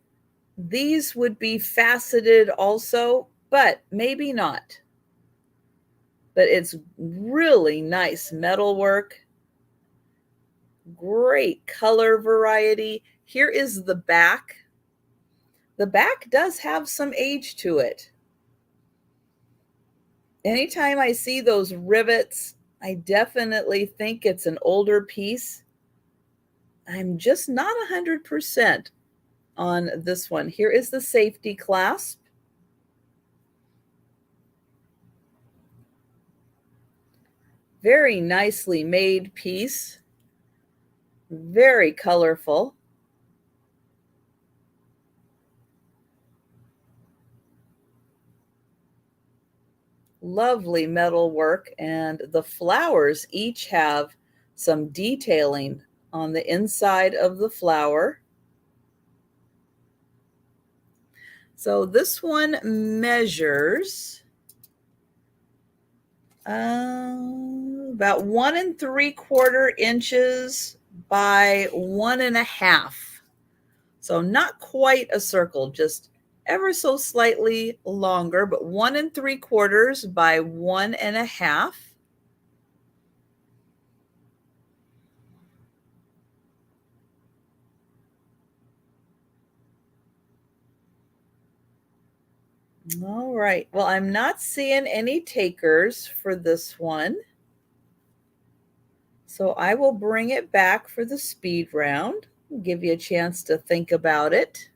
these would be faceted also, but maybe not. But it's really nice metalwork. Great color variety. Here is the back. The back does have some age to it. Anytime I see those rivets, I definitely think it's an older piece. I'm just not 100% on this one. Here is the safety clasp. Very nicely made piece. Very colorful. Lovely metal work, and the flowers each have some detailing on the inside of the flower. So this one measures about 1 3/4 inches by 1 1/2. So not quite a circle, just ever so slightly longer, but 1 3/4 by 1 1/2. All right. Well, I'm not seeing any takers for this one. So I will bring it back for the speed round, give you a chance to think about it.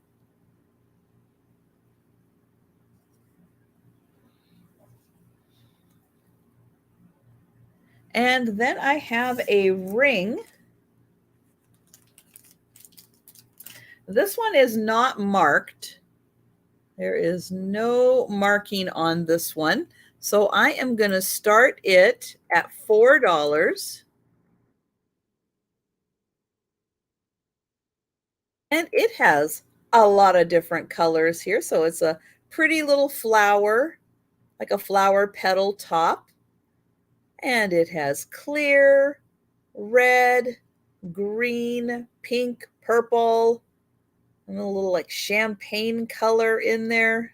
And then I have a ring. This one is not marked. There is no marking on this one. So I am going to start it at $4. And it has a lot of different colors here. So it's a pretty little flower, like a flower petal top. And it has clear, red, green, pink, purple, and a little like champagne color in there.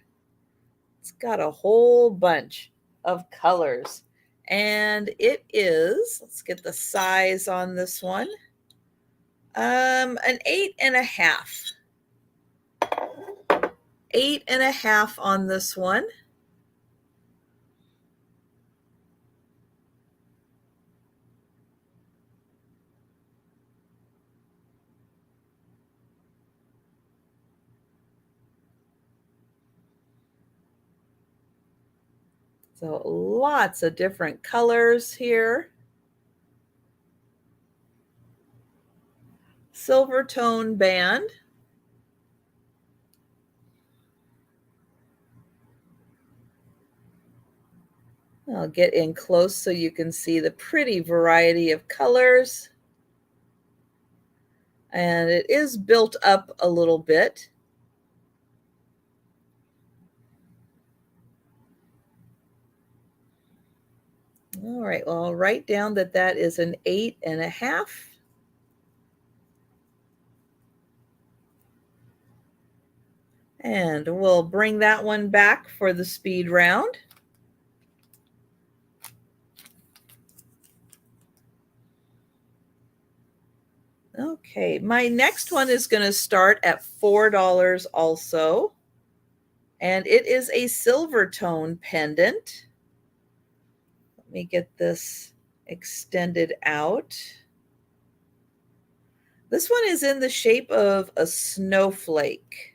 It's got a whole bunch of colors. And it is, let's get the size on this one, an 8 1/2. 8 1/2 on this one. So lots of different colors here. Silver tone band. I'll get in close so you can see the pretty variety of colors. And it is built up a little bit. All right, well, I'll write down that that is an 8 1/2. And we'll bring that one back for the speed round. Okay, my next one is going to start at $4 also. And it is a silver tone pendant. Let me get this extended out. This one is in the shape of a snowflake.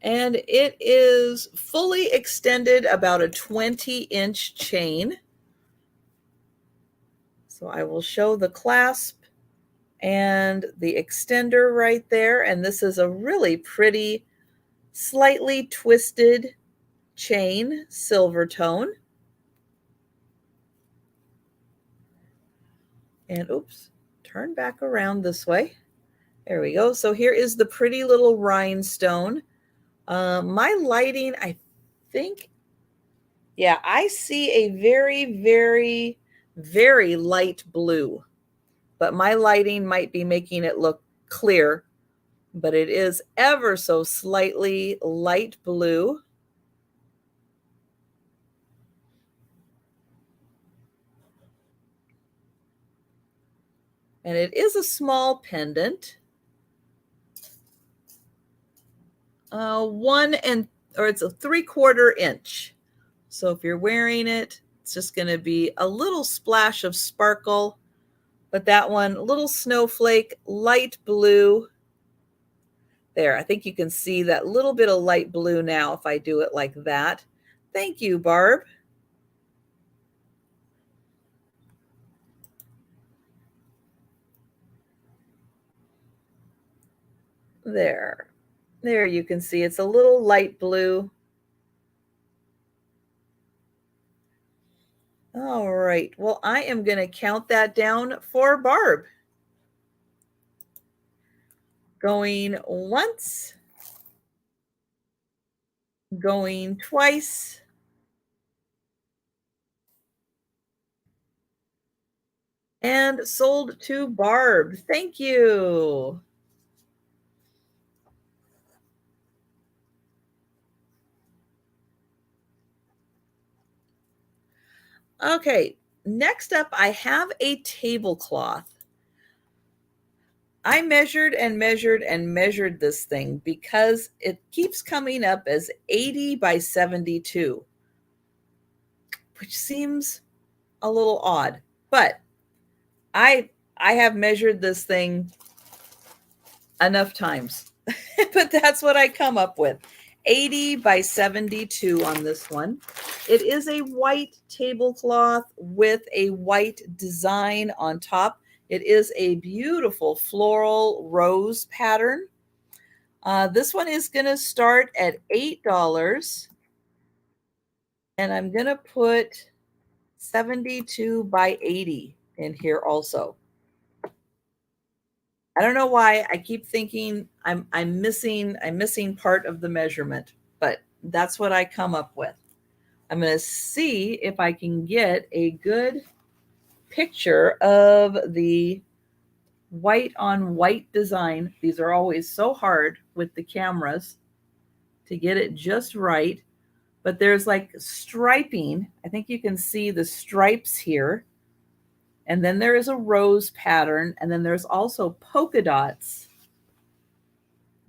And it is fully extended, about a 20-inch chain. So I will show the clasp and the extender right there. And this is a really pretty, slightly twisted chain, silver tone. And oops, turn back around this way. There we go. So here is the pretty little rhinestone. My lighting, I think, yeah, I see a very, very, very light blue, but my lighting might be making it look clear, but it is ever so slightly light blue. And it is a small pendant. It's a 3/4 inch. So if you're wearing it, it's just going to be a little splash of sparkle. But that one, little snowflake, light blue. There, I think you can see that little bit of light blue now if I do it like that. Thank you, Barb. There. There you can see it's a little light blue. All right. Well, I am going to count that down for Barb. Going once, going twice, and sold to Barb. Thank you. Okay, next up, I have a tablecloth. I measured and measured and measured this thing because it keeps coming up as 80 by 72, which seems a little odd, but I have measured this thing enough times, but that's what I come up with. 80 by 72 on this one. It is a white tablecloth with a white design on top. It is a beautiful floral rose pattern. This one is going to start at $8. And I'm going to put 72 by 80 in here also. I don't know why I keep thinking I'm missing part of the measurement, but that's what I come up with. I'm going to see if I can get a good picture of the white on white design. These are always so hard with the cameras to get it just right, but there's like striping. I think you can see the stripes here. And then there is a rose pattern, and then there's also polka dots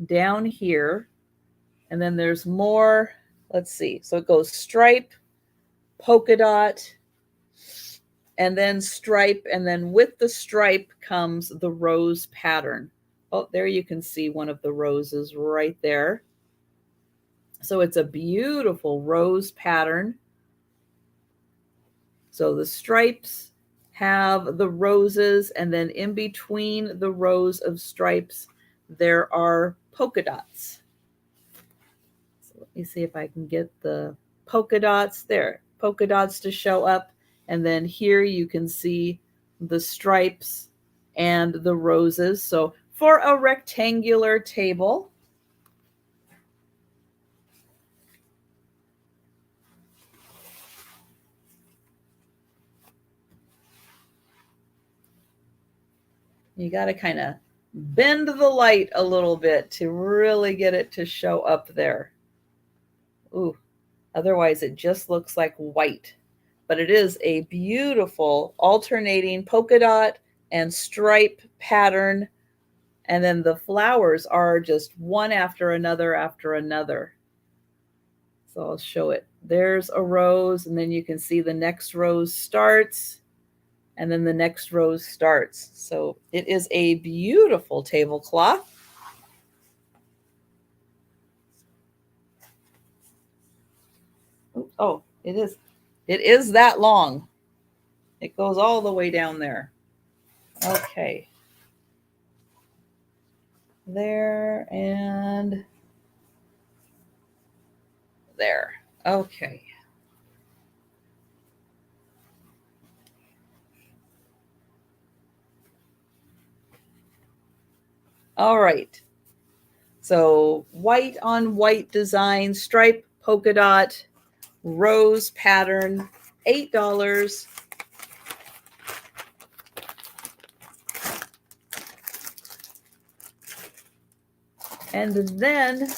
down here. And then there's more, let's see. So it goes stripe, polka dot, and then stripe. And then with the stripe comes the rose pattern. Oh, there you can see one of the roses right there. So it's a beautiful rose pattern. So the stripes have the roses, and then in between the rows of stripes, there are polka dots. So let me see if I can get the polka dots there. Polka dots to show up. And then here you can see the stripes and the roses. So for a rectangular table, you got to kind of bend the light a little bit to really get it to show up there. Ooh, otherwise it just looks like white. But it is a beautiful alternating polka dot and stripe pattern. And then the flowers are just one after another after another. So I'll show it. There's a rose, and then you can see the next rose starts, and then the next rose starts. So it is a beautiful tablecloth. Oh, it is. It is that long. It goes all the way down there. Okay. There and there. Okay. All right. So white on white design, stripe, polka dot, rose pattern, $8. And then,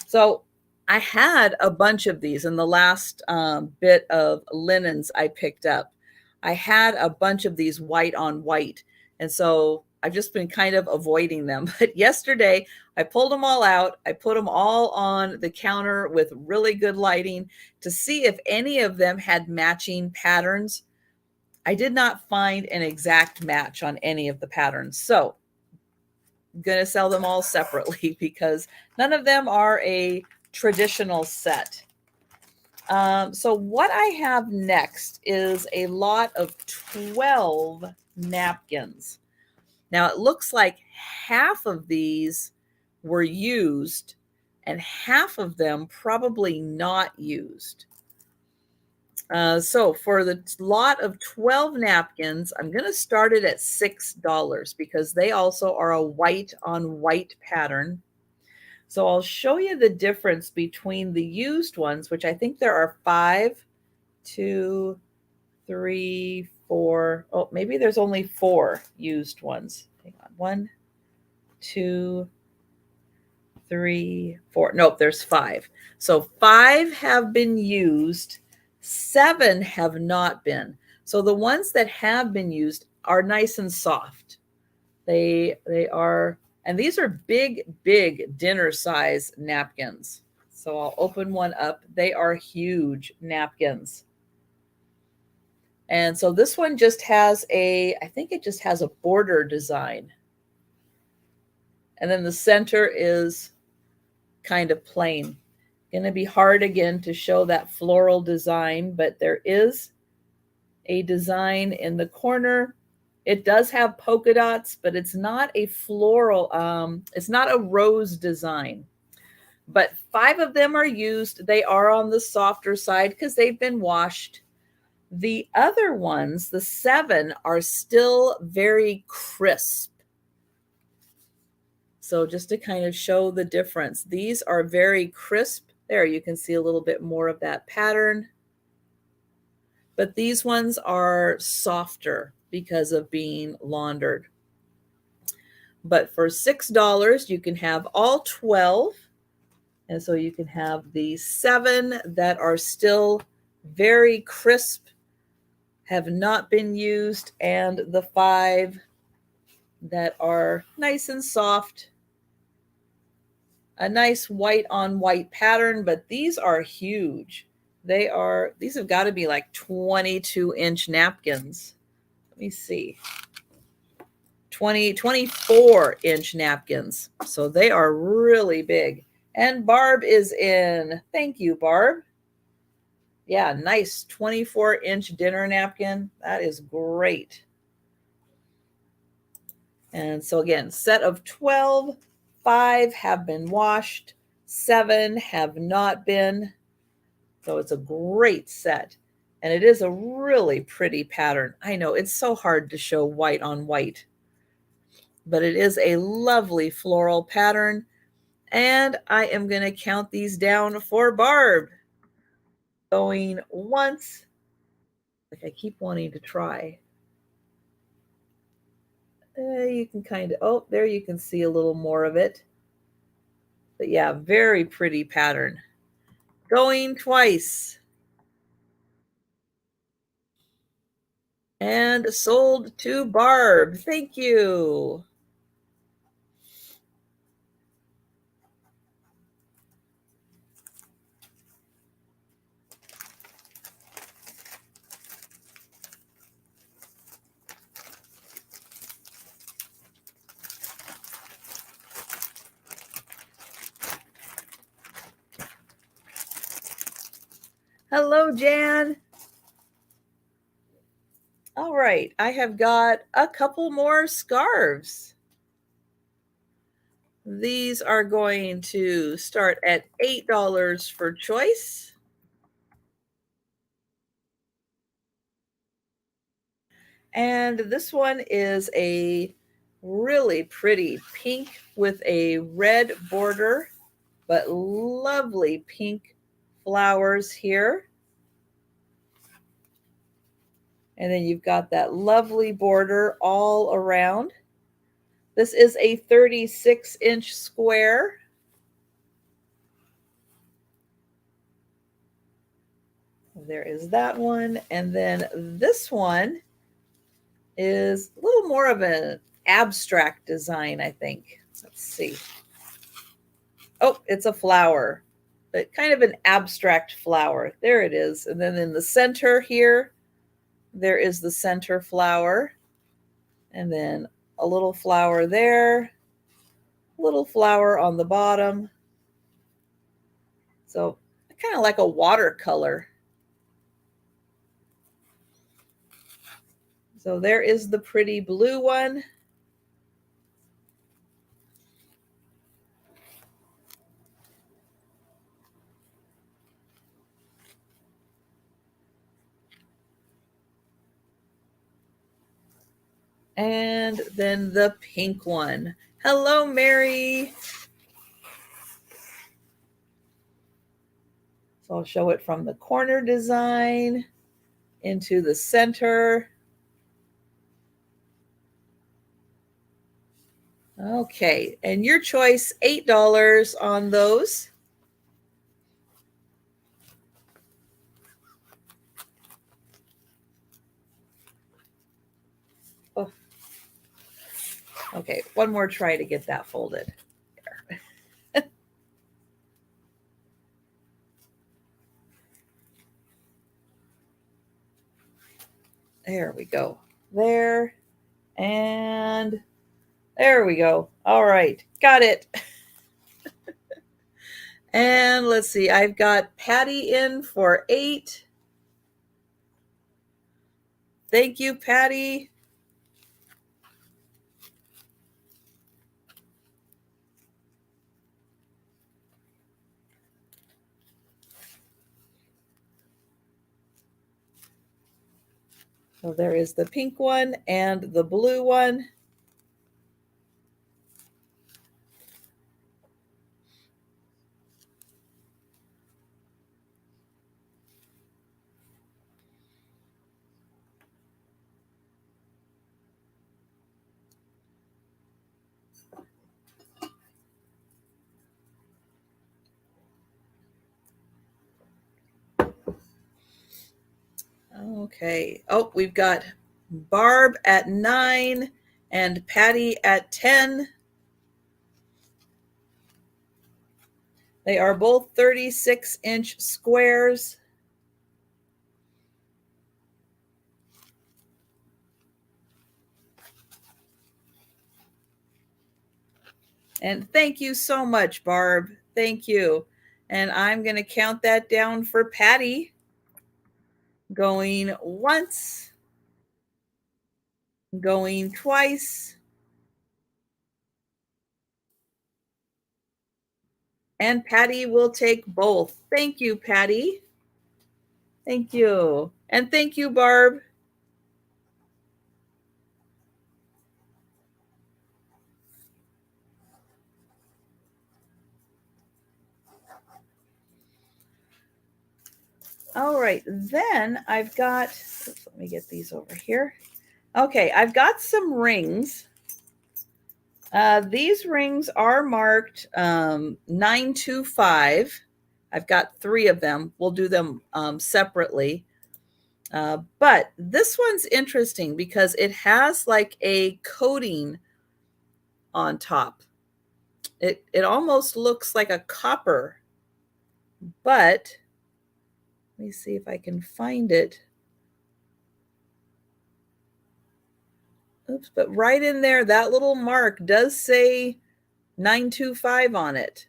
so I had a bunch of these in the last bit of linens I picked up. I had a bunch of these white on white. And so I've just been kind of avoiding them. But yesterday I pulled them all out. I put them all on the counter with really good lighting to see if any of them had matching patterns. I did not find an exact match on any of the patterns. So I'm going to sell them all separately because none of them are a traditional set. So what I have next is a lot of 12 napkins. Now it looks like half of these were used and half of them probably not used. So for the lot of 12 napkins, I'm going to start it at $6 because they also are a white on white pattern. So I'll show you the difference between the used ones, which I think there are 5, 2, 3, 4. Oh, maybe there's only 4 used ones. Hang on. 1, 2, 3, 4. Nope, there's 5. So 5 have been used. 7 have not been. So the ones that have been used are nice and soft. They are, and these are big dinner size napkins. So I'll open one up. They are huge napkins. And so this one just has I think it just has a border design. And then the center is kind of plain. Going to be hard again to show that floral design, but there is a design in the corner. It does have polka dots, but it's not a floral, it's not a rose design. But 5 of them are used. They are on the softer side because they've been washed. The other ones, the 7, are still very crisp. So just to kind of show the difference, these are very crisp. There, you can see a little bit more of that pattern. But these ones are softer because of being laundered. But for $6, you can have all 12. And so you can have the 7 that are still very crisp, have not been used, and the 5 that are nice and soft. A nice white on white pattern, but these are huge. These have got to be like 22-inch napkins. Let me see. 24-inch napkins. So they are really big. And Barb is in. Thank you, Barb. Yeah, nice 24-inch dinner napkin. That is great. And so again, set of 12, 5 have been washed, 7 have not been. So it's a great set. And it is a really pretty pattern. I know it's so hard to show white on white, but it is a lovely floral pattern. And I am going to count these down for Barb. Going once. Like I keep wanting to try. You can kind of, oh, there you can see a little more of it. But yeah, very pretty pattern. Going twice. And sold to Barb. Thank you. Hello, Jan. right, I have got a couple more scarves. These are going to start at $8 for choice. And this one is a really pretty pink with a red border, but lovely pink flowers here. And then you've got that lovely border all around. This is a 36-inch square. There is that one. And then this one is a little more of an abstract design, I think. Let's see. Oh, it's a flower, but kind of an abstract flower. There it is. And then in the center here, there is the center flower. And then a little flower there, a little flower on the bottom. So kind of like a watercolor. So there is the pretty blue one. And then the pink one. Hello, Mary. So I'll show it from the corner design into the center. Okay, and your choice, $8 on those. Oh. Okay, one more try to get that folded. There. There we go. There. And there we go. All right, got it. And let's see, I've got Patty in for 8. Thank you, Patty. So there is the pink one and the blue one. Okay. Oh, we've got Barb at 9 and Patty at 10. They are both 36-inch squares. And thank you so much, Barb. Thank you. And I'm going to count that down for Patty. Going once, going twice, and Patty will take both. Thank you, Patty. Thank you. And thank you, Barb. All right, then I've got, oops, let me get these over here. Okay, I've got some rings. These rings are marked 925. I've got 3 of them. We'll do them separately. But this one's interesting because it has like a coating on top. It almost looks like a copper, but let me see if I can find it. Oops, but right in there, that little mark does say 925 on it.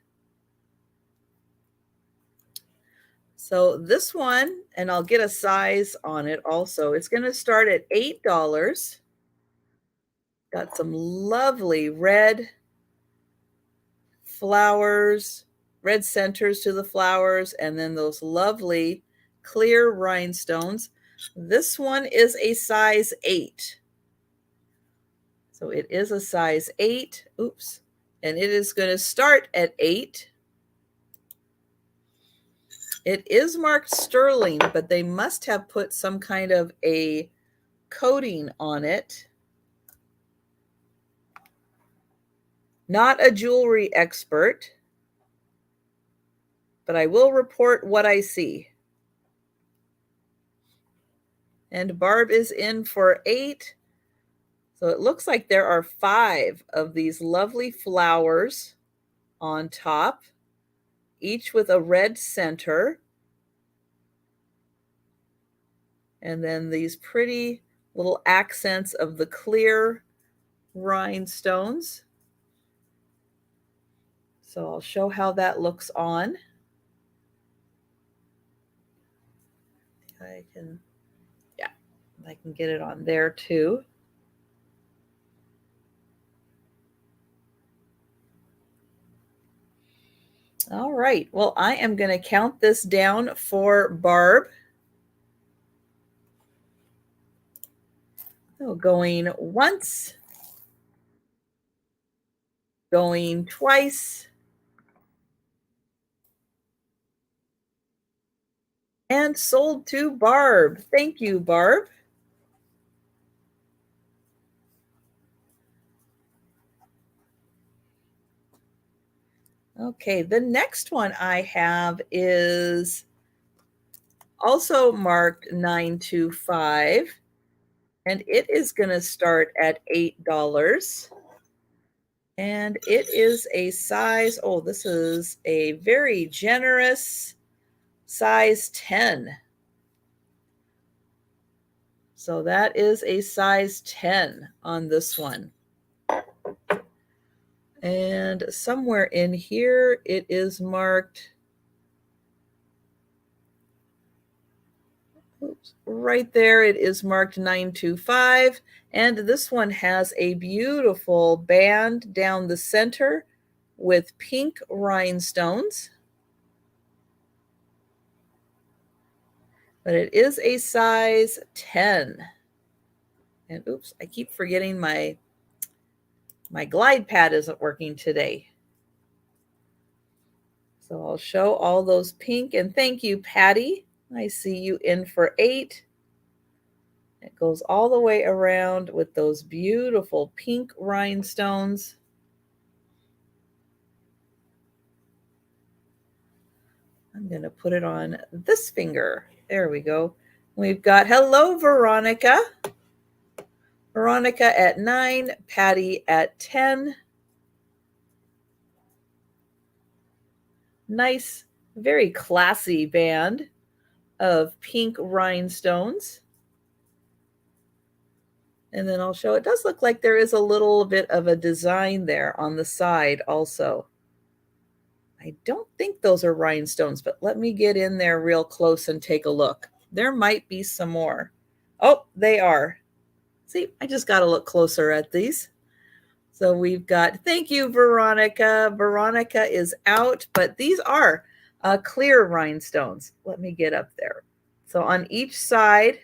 So this one, and I'll get a size on it also, it's going to start at $8. Got some lovely red flowers, red centers to the flowers, and then those lovely clear rhinestones. This one is a size 8. So it is a size 8. Oops. And it is going to start at 8. It is marked sterling, but they must have put some kind of a coating on it. Not a jewelry expert, but I will report what I see. And Barb is in for 8. So it looks like there are 5 of these lovely flowers on top, each with a red center. And then these pretty little accents of the clear rhinestones. So I'll show how that looks on. I can get it on there too. All right, well, I am going to count this down for Barb. So going once, going twice, and sold to Barb. Thank you, Barb. Okay, the next one I have is also marked 925, and it is going to start at $8. And it is a size, oh, this is a very generous size 10. So that is a size 10 on this one. And somewhere in here, it is marked, oops, right there, it is marked 925. And this one has a beautiful band down the center with pink rhinestones. But it is a size 10. And oops, I keep forgetting my glide pad isn't working today. So I'll show all those pink, and thank you, Patty. I see you in for 8. It goes all the way around with those beautiful pink rhinestones. I'm going to put it on this finger. There we go. We've got, hello, Veronica. Veronica at 9, Patty at 10. Nice, very classy band of pink rhinestones. And then I'll show, it does look like there is a little bit of a design there on the side also. I don't think those are rhinestones, but let me get in there real close and take a look. There might be some more. Oh, they are. See, I just got to look closer at these. So we've got, thank you, Veronica. Veronica is out, but these are clear rhinestones. Let me get up there. So on each side,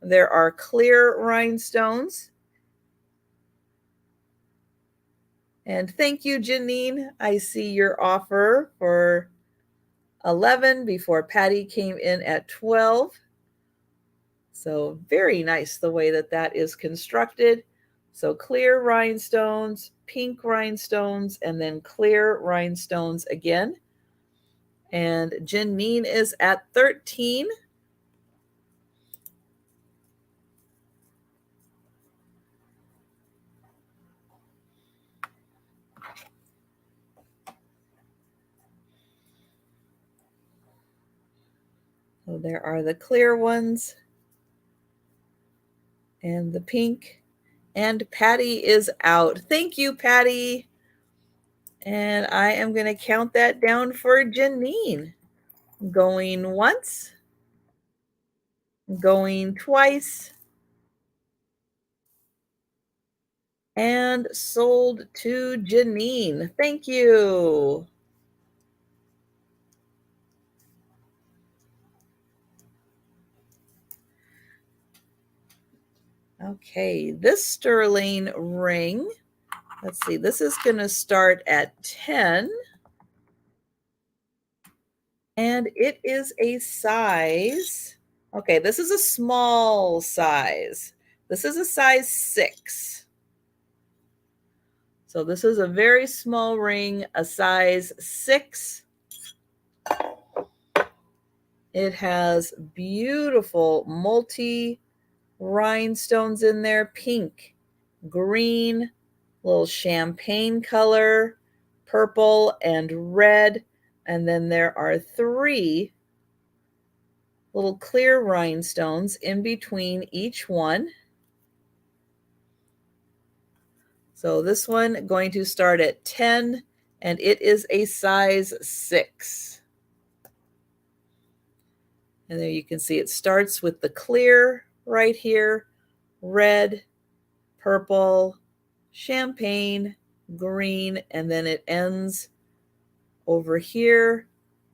there are clear rhinestones. And thank you, Janine. I see your offer for 11 before Patty came in at 12. So very nice the way that that is constructed. So clear rhinestones, pink rhinestones, and then clear rhinestones again. And Janine is at 13. So there are the clear ones and the pink. And Patty is out. Thank you, Patty. And I am going to count that down for Janine. Going once, going twice, and sold to Janine. Thank you. Okay, this sterling ring, let's see, this is going to start at 10. And it is a size, okay, this is a small size. This is a size 6. So this is a very small ring, a size 6. It has beautiful multi rhinestones in there, pink, green, little champagne color, purple, and red. And then there are 3 little clear rhinestones in between each one. So this one going to start at 10, and it is a size 6. And there you can see it starts with the clear right here, red, purple, champagne, green, and then it ends over here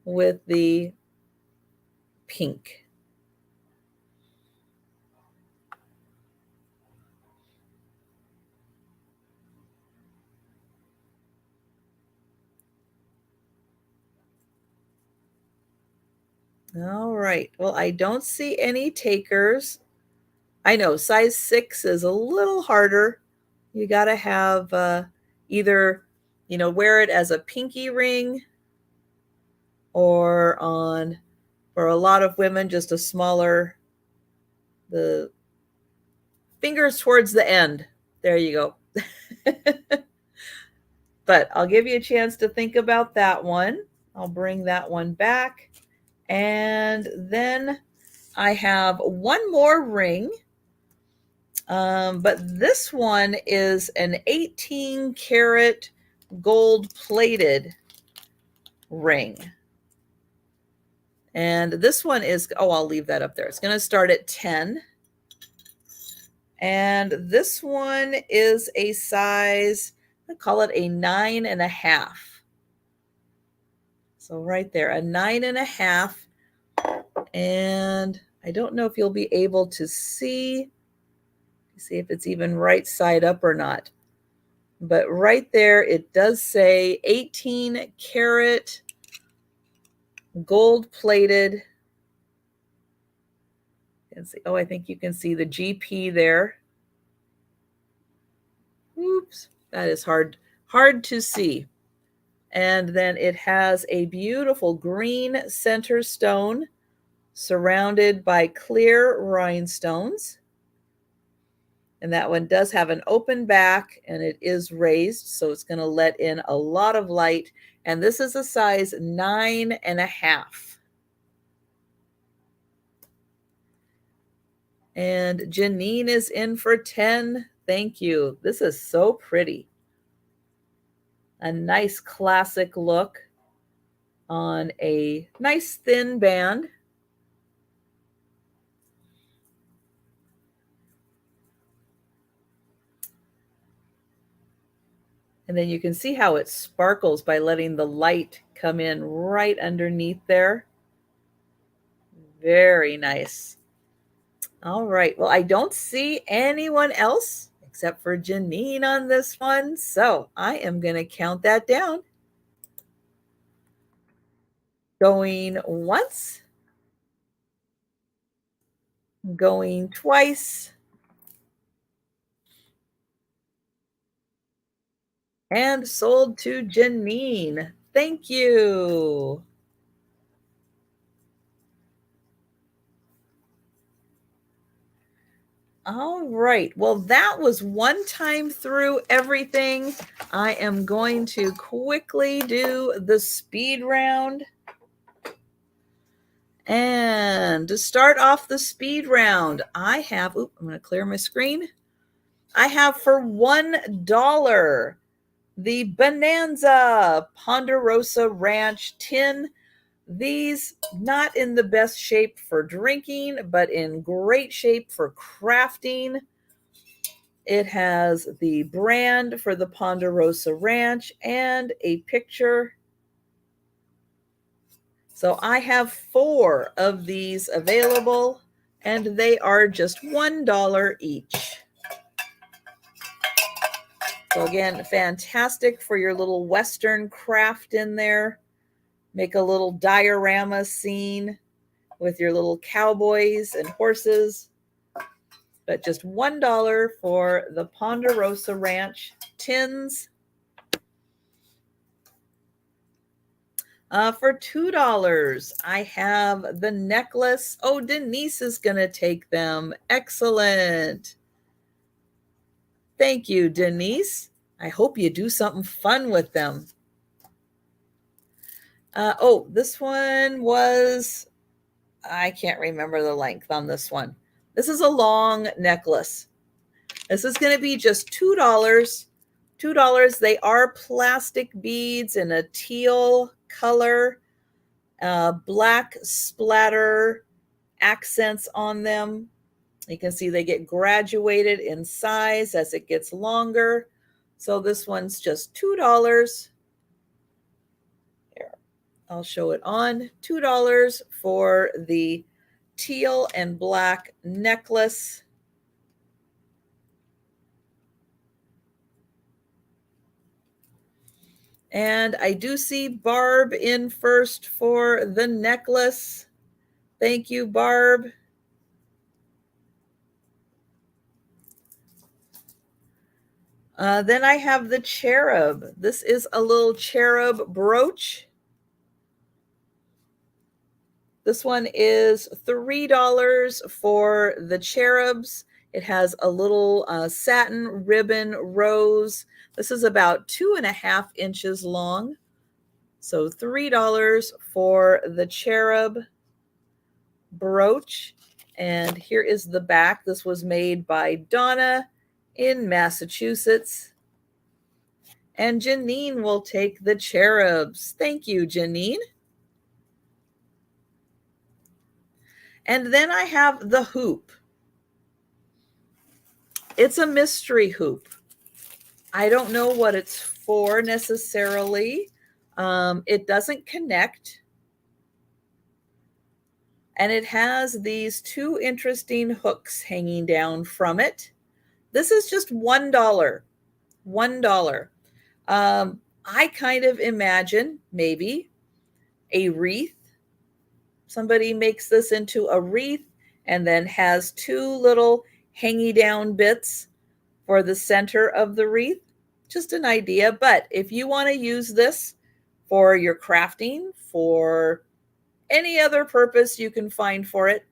with the pink. All right. Well, I don't see any takers. I know size 6 is a little harder. You got to have either, wear it as a pinky ring or on, for a lot of women, just a smaller, the fingers towards the end. There you go. But I'll give you a chance to think about that one. I'll bring that one back. And then I have one more ring. But this one is an 18 karat gold plated ring. And this one is, I'll leave that up there. It's going to start at 10. And this one is a size, I call it a 9.5. So right there, a 9.5. And I don't know if you'll be able to see if it's even right side up or not. But right there, it does say 18 karat gold plated. I think you can see the GP there. Oops, that is hard to see. And then it has a beautiful green center stone surrounded by clear rhinestones. And that one does have an open back and it is raised, so it's going to let in a lot of light. And this is a size 9.5. And Janine is in for 10. Thank you. This is so pretty. A nice classic look on a nice thin band. And then you can see how it sparkles by letting the light come in right underneath there. Very nice. All right. Well, I don't see anyone else except for Janine on this one. So I am going to count that down. Going once. Going twice. And sold to Janine. Thank you. All right. Well, that was one time through everything. I am going to quickly do the speed round. And to start off the speed round, I have, I'm going to clear my screen. I have for $1 the Bonanza Ponderosa Ranch tin These not in the best shape for drinking, but in great shape for crafting. It has the brand for the Ponderosa Ranch and a picture. So I have 4 of these available, and they are just $1 each. So again, fantastic for your little Western craft in there. Make a little diorama scene with your little cowboys and horses. But just $1 for the Ponderosa Ranch tins. For $2, I have the necklace. Oh, Denise is going to take them. Excellent. Thank you, Denise. I hope you do something fun with them. Oh, this one was, I can't remember the length on this one. This is a long necklace. This is going to be just $2. $2. They are plastic beads in a teal color, black splatter accents on them. You can see they get graduated in size as it gets longer. So this one's just $2. Here, I'll show it on. $2 for the teal and black necklace. And I do see Barb in first for the necklace. Thank you, Barb. Then I have the cherub. This is a little cherub brooch. This one is $3 for the cherubs. It has a little satin ribbon rose. This is about 2.5 inches long. So $3 for the cherub brooch. And here is the back. This was made by Donna in Massachusetts. And Janine will take the cherubs. Thank you, Janine. And then I have the hoop. It's a mystery hoop. I don't know what it's for necessarily. It doesn't connect. And it has these 2 interesting hooks hanging down from it. This is just $1. $1. I kind of imagine maybe a wreath. Somebody makes this into a wreath and then has 2 little hangy down bits for the center of the wreath. Just an idea. But if you want to use this for your crafting, for any other purpose you can find for it,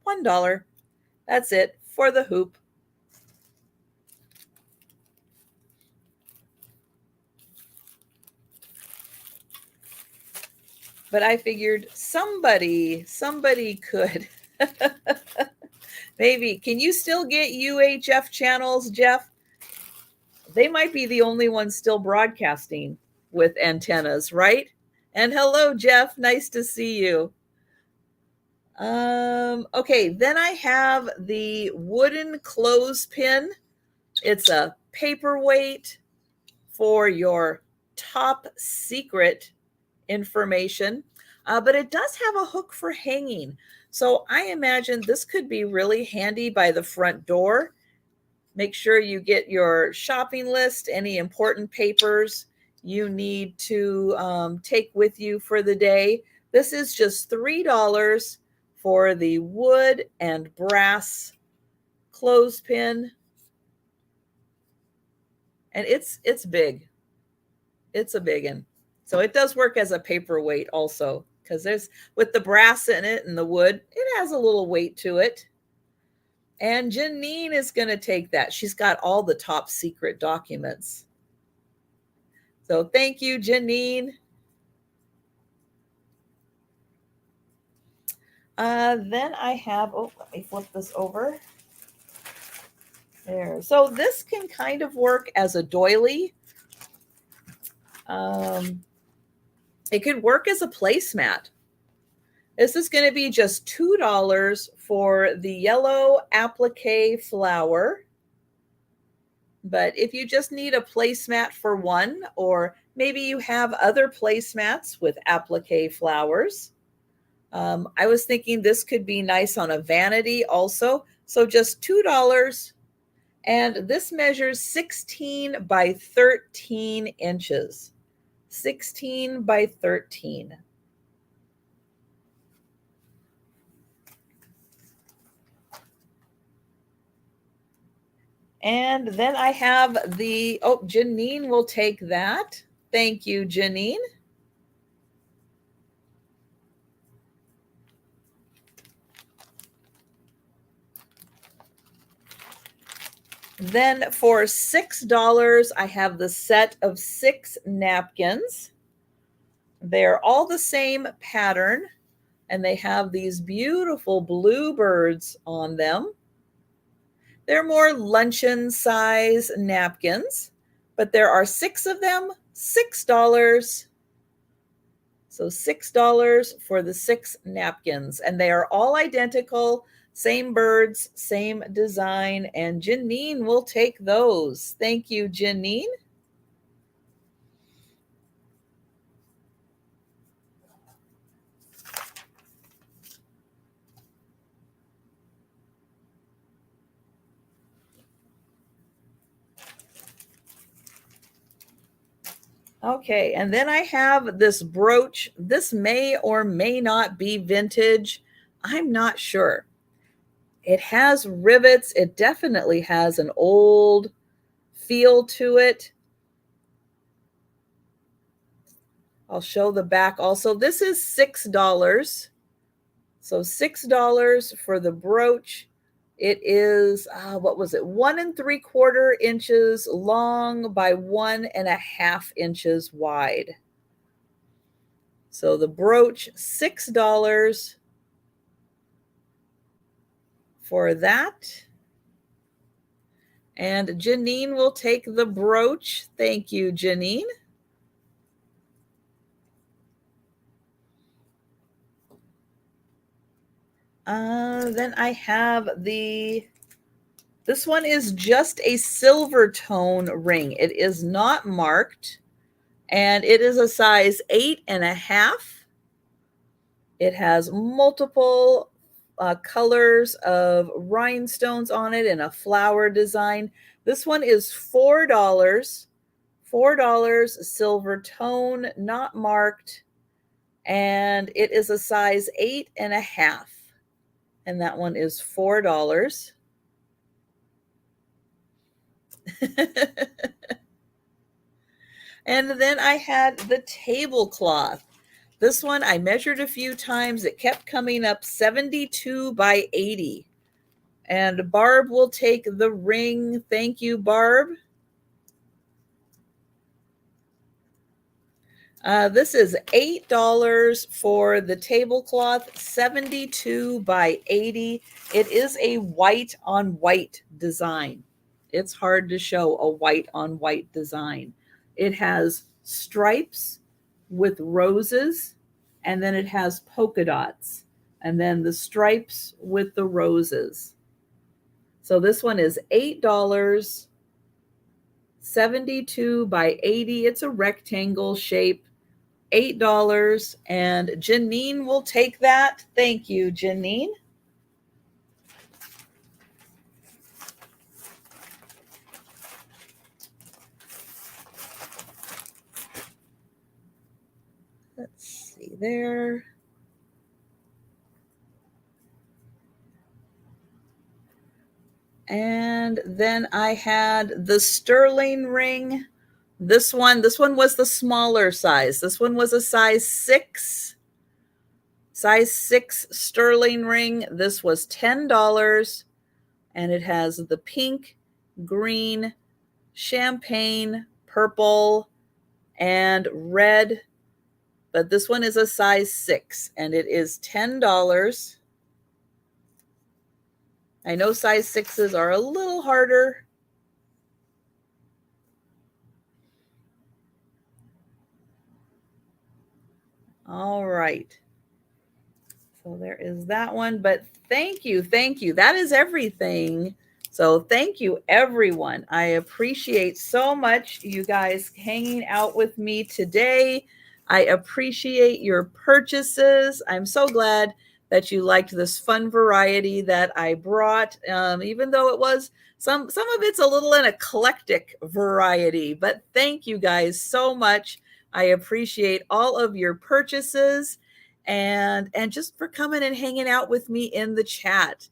$1. That's it for the hoop. But I figured somebody could. Maybe. Can you still get UHF channels, Jeff? They might be the only ones still broadcasting with antennas, right? And hello, Jeff. Nice to see you. Okay, then I have the wooden clothespin. It's a paperweight for your top secret information, but it does have a hook for hanging. So I imagine this could be really handy by the front door. Make sure you get your shopping list, any important papers you need to take with you for the day. This is just $3 for the wood and brass clothespin. And it's big. It's a big one. So it does work as a paperweight also, because there's, with the brass in it and the wood, it has a little weight to it. And Janine is going to take that. She's got all the top secret documents. So thank you, Janine. Then I have, oh, let me flip this over. There. So this can kind of work as a doily. It could work as a placemat. This is going to be just $2 for the yellow applique flower. But if you just need a placemat for one, or maybe you have other placemats with applique flowers, I was thinking this could be nice on a vanity also. So just $2. And this measures 16 by 13 inches. 16 by 13. And then I have the, oh, Janine will take that. Thank you, Janine. Then for $6, I have the set of 6 napkins. They're all the same pattern, and they have these beautiful bluebirds on them. They're more luncheon size napkins, but there are 6 of them, $6. So $6 for the 6 napkins, and they are all identical, same birds, same design, and Janine will take those. Thank you, Janine. Okay, and then I have this brooch. This may or may not be vintage. I'm not sure. It has rivets. It definitely has an old feel to it. I'll show the back also. This is $6. So $6 for the brooch. It is, what was it? 1 3/4 inches long by 1 1/2 inches wide. So the brooch, $6 for that. And Janine will take the brooch. Thank you, Janine. Then I have this one is just a silver tone ring. It is not marked, and it is a size 8.5. It has multiple colors of rhinestones on it and a flower design. This one is $4. $4, silver tone, not marked, and it is a size 8.5. And that one is $4. And then I had the tablecloth. This one I measured a few times. It kept coming up 72 by 80. And Barb will take the ring. Thank you, Barb. This is $8 for the tablecloth, 72 by 80. It is a white on white design. It's hard to show a white on white design. It has stripes with roses, and then it has polka dots, and then the stripes with the roses. So this one is $8, 72 by 80. It's a rectangle shape. $8, and Janine will take that. Thank you, Janine. Let's see there. And then I had the sterling ring. This one was the smaller size. This one was a size 6. Size 6 sterling ring. This was $10, and it has the pink, green, champagne, purple, and red. But this one is a size 6, and it is $10. I know size 6s are a little harder. All right. So there is that one, but thank you. Thank you. That is everything. So thank you, everyone. I appreciate so much you guys hanging out with me today. I appreciate your purchases. I'm so glad that you liked this fun variety that I brought, even though it was some of it's a little an eclectic variety. But thank you guys so much. I appreciate all of your purchases and just for coming and hanging out with me in the chat.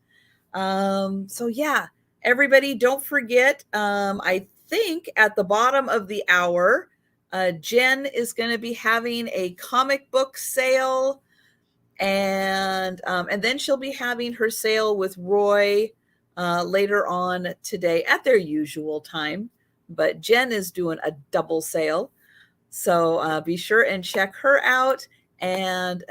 So yeah, everybody, don't forget, I think at the bottom of the hour, Jen is going to be having a comic book sale, and then she'll be having her sale with Roy later on today at their usual time. But Jen is doing a double sale, so be sure and check her out. And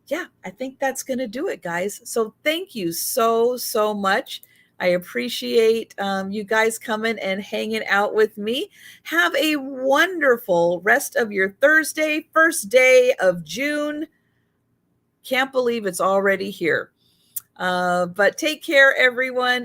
yeah, I think that's going to do it, guys. So thank you so, so much. I appreciate you guys coming and hanging out with me. Have a wonderful rest of your Thursday, first day of June. Can't believe it's already here. But take care, everyone.